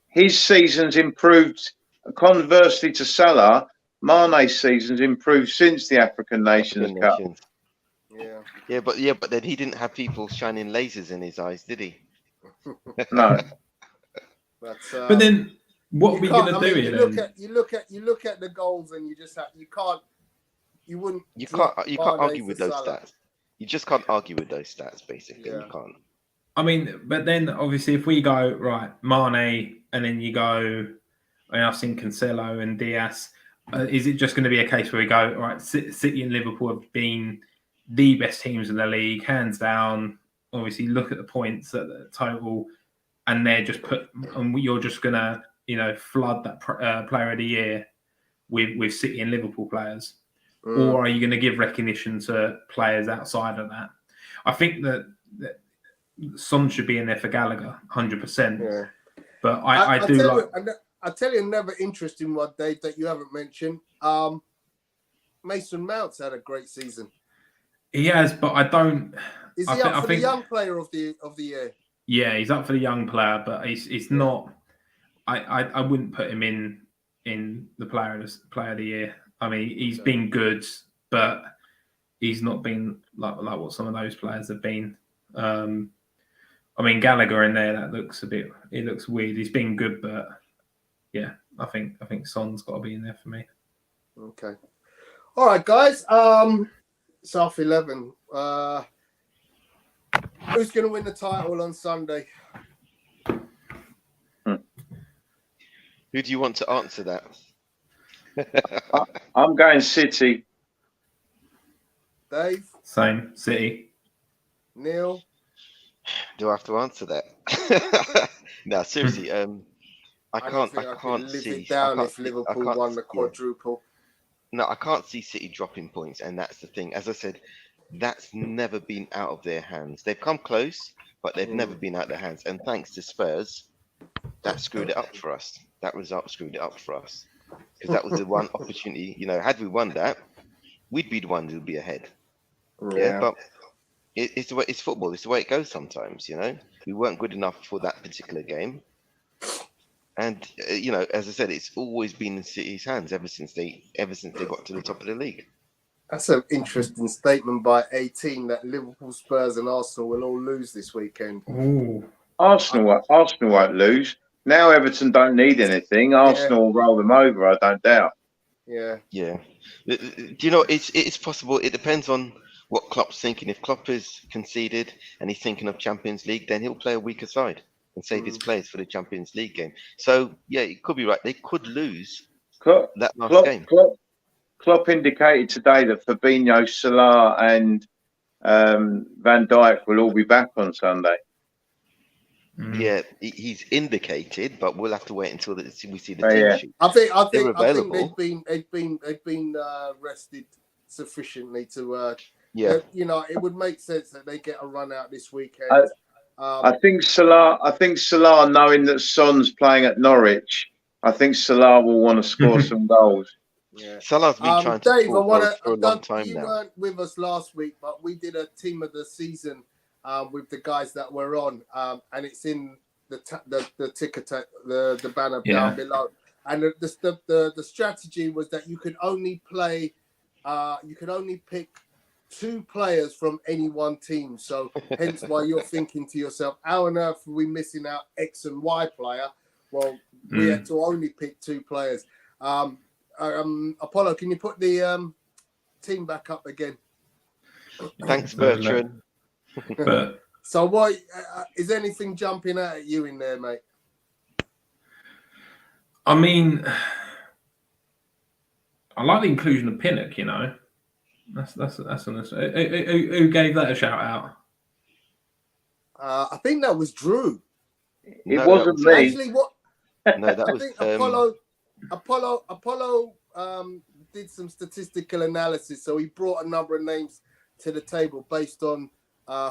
His season's improved. Conversely to Salah, Mane's season's improved since the African Nations Cup. But then he didn't have people shining lasers in his eyes, did he? No. But then, what are we going to do here? You look at the goals, and you can't argue with those stats. You just can't argue with those stats, basically. You can't. I mean, but then obviously, if we go right, Mane, and then you go, I've seen Cancelo and Diaz. Is it just going to be a case where we go, all right, City and Liverpool have been the best teams in the league, hands down? Obviously, look at the points at the total. and they're just and you're just gonna flood that player of the year with City and Liverpool players, or are you going to give recognition to players outside of that? I think that Son should be in there for Gallagher, 100%. Yeah. But I do like. I'll tell you another interesting one, Dave, that you haven't mentioned. Mason Mount's had a great season. He has, but I don't. Is he up for the young player of the year? Yeah, he's up for the young player, but he's not. I wouldn't put him in the player of the year. I mean, he's been good, but he's not been like what some of those players have been. I mean, Gallagher in there, that looks it looks weird. He's been good, but yeah, I think Son's got to be in there for me. Okay. All right, guys. South 11. Who's going to win the title on Sunday? Who do you want to answer that? I'm going City. Dave? Same, City. Neil? Do I have to answer that? No, seriously. I can't live see it down if Liverpool won the quadruple. No, I can't see City dropping points, and that's the thing. As I said, that's never been out of their hands. They've come close, but they've never been out of their hands. And thanks to Spurs, that screwed it up for us. That result screwed it up for us. Because that was the one opportunity, had we won that, we'd be the one who'd be ahead. Yeah, but it's the way it's football. It's the way it goes sometimes. We weren't good enough for that particular game, and as I said, it's always been in City's hands ever since they got to the top of the league. That's an interesting statement by 18 that Liverpool, Spurs, and Arsenal will all lose this weekend. Ooh. Arsenal won't lose. Now Everton don't need anything. Arsenal will roll them over, I don't doubt. Yeah. Yeah. Do you know, it's possible. It depends on what Klopp's thinking. If Klopp is conceded and he's thinking of Champions League, then he'll play a weaker side and save his players for the Champions League game. So, yeah, it could be right. They could lose that last game. Klopp indicated today that Fabinho, Salah and Van Dijk will all be back on Sunday. Yeah, he's indicated, but we'll have to wait until we see the team sheet. I think they've been rested sufficiently to. It would make sense that they get a run out this weekend. I think Salah, knowing that Son's playing at Norwich, I think Salah will want to score some goals. Yeah. Salah's been trying to Dave, score goals for a long time you now. You weren't with us last week, but we did a team of the season with the guys that were on, and it's in the ticker, the banner down below. And the strategy was that you could only pick 2 players from any one team. So hence why you're thinking to yourself, how on earth are we missing out X and Y player? Well, we had to only pick 2 players. Apollo, can you put the team back up again? Thanks, Bertrand. So what is anything jumping out at you in there, mate? I mean, I like the inclusion of Pinnock. That's honest. Who gave that a shout out? I think that was Drew. It wasn't me. Actually, what? No, that was. I think Apollo did some statistical analysis, so he brought a number of names to the table based on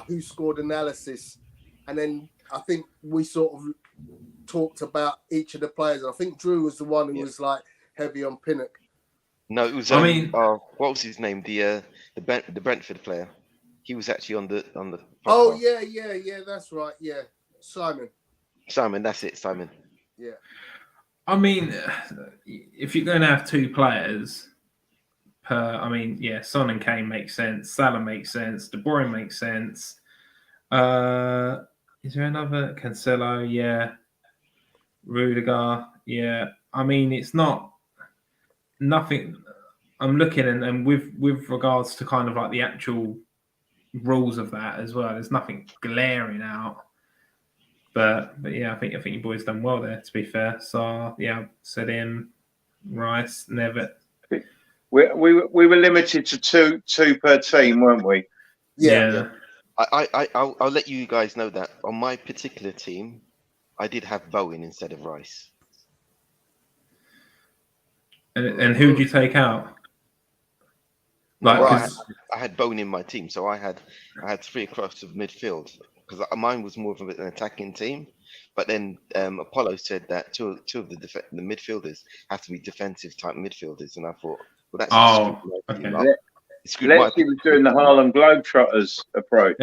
who scored analysis, and then I think we sort of talked about each of the players. I think Drew was the one who was like heavy on Pinnock. No, it was. What was his name? The Brentford player. He was actually on the. Oh yeah, that's right. Yeah, Simon, that's it, Simon. Yeah. I mean, if you're going to have 2 players per, Son and Kane makes sense. Salah makes sense. De Bruyne makes sense. Is there another? Cancelo, yeah. Rudiger, yeah. I mean, it's nothing. I'm looking and with regards to kind of like the actual rules of that as well. There's nothing glaring out. But yeah, I think your boys done well there. To be fair, so yeah, said him, Rice, Nevitt. We were limited to two per team, weren't we? Yeah. I'll let you guys know that on my particular team, I did have Bowen instead of Rice. And who would you take out? Like, Well, I had Bowen in my team, so I had 3 across of midfield because mine was more of an attacking team. But then Apollo said that two of the midfielders have to be defensive type midfielders, and I thought, well, that's okay. Let's see, doing the Harlem Globetrotters approach.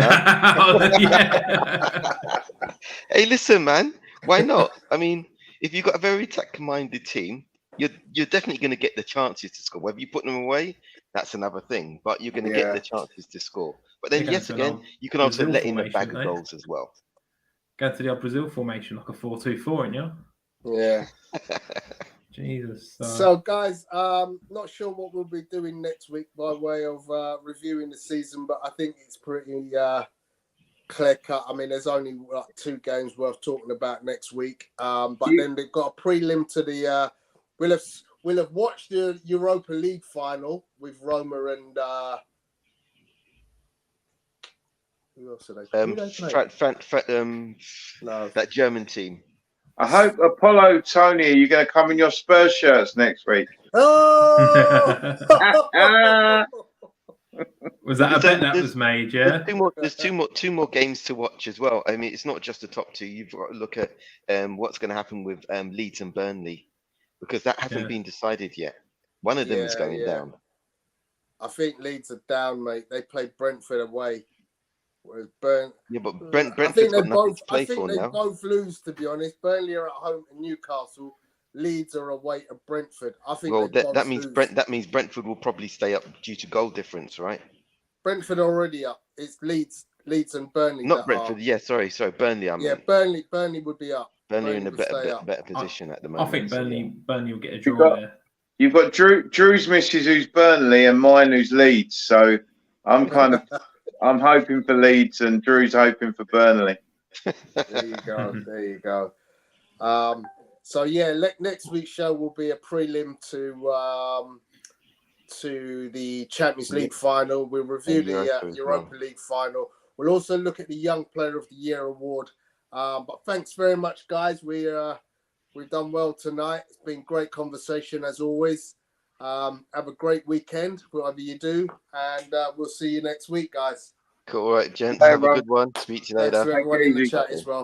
Hey, listen, man, why not? I mean, if you've got a very attack-minded team, you're definitely going to get the chances to score. Whether you put them away, that's another thing. But you're going to get the chances to score. But then, yes, again, you can also let in a bag of goals as well. Go to the old Brazil formation, like a 4-2-4, yeah. Yeah. Jesus. So, guys, not sure what we'll be doing next week by way of reviewing the season, but I think it's pretty clear cut. I mean, there's only like 2 games worth talking about next week. But then they've got a prelim to the. We'll have watched the Europa League final with Roma and who else are they? That German team. I hope Apollo, Tony, are you going to come in your Spurs shirts next week? Oh! Was that a bet that was made? Yeah. There's two more games to watch as well. I mean, it's not just the top 2. You've got to look at what's going to happen with Leeds and Burnley, because that hasn't been decided yet. One of them is going down. I think Leeds are down, mate. They played Brentford away. Whereas but Brentford's got nothing to play for now. I think they both lose, to be honest. Burnley are at home to Newcastle. Leeds are away to Brentford. I think that means Brentford will probably stay up due to goal difference, right? Brentford already up. It's Leeds and Burnley. Not Brentford. Yeah, sorry, Burnley. Burnley would be up. Burnley are in a better position at the moment. I think Burnley will get a draw there. You've got Drew's missus who's Burnley and mine who's Leeds. So I'm I'm hoping for Leeds and Drew's hoping for Burnley. There you go. So yeah, next week's show will be a prelim to the Champions League final. We'll review the Europa League final. We'll also look at the Young Player of the Year award. But thanks very much, guys. We've done well tonight. It's been great conversation as always. Have a great weekend, whatever you do, and we'll see you next week, guys. Cool. All right, gents. Have a good one. Speak to you later. Thanks to everyone in the chat as well.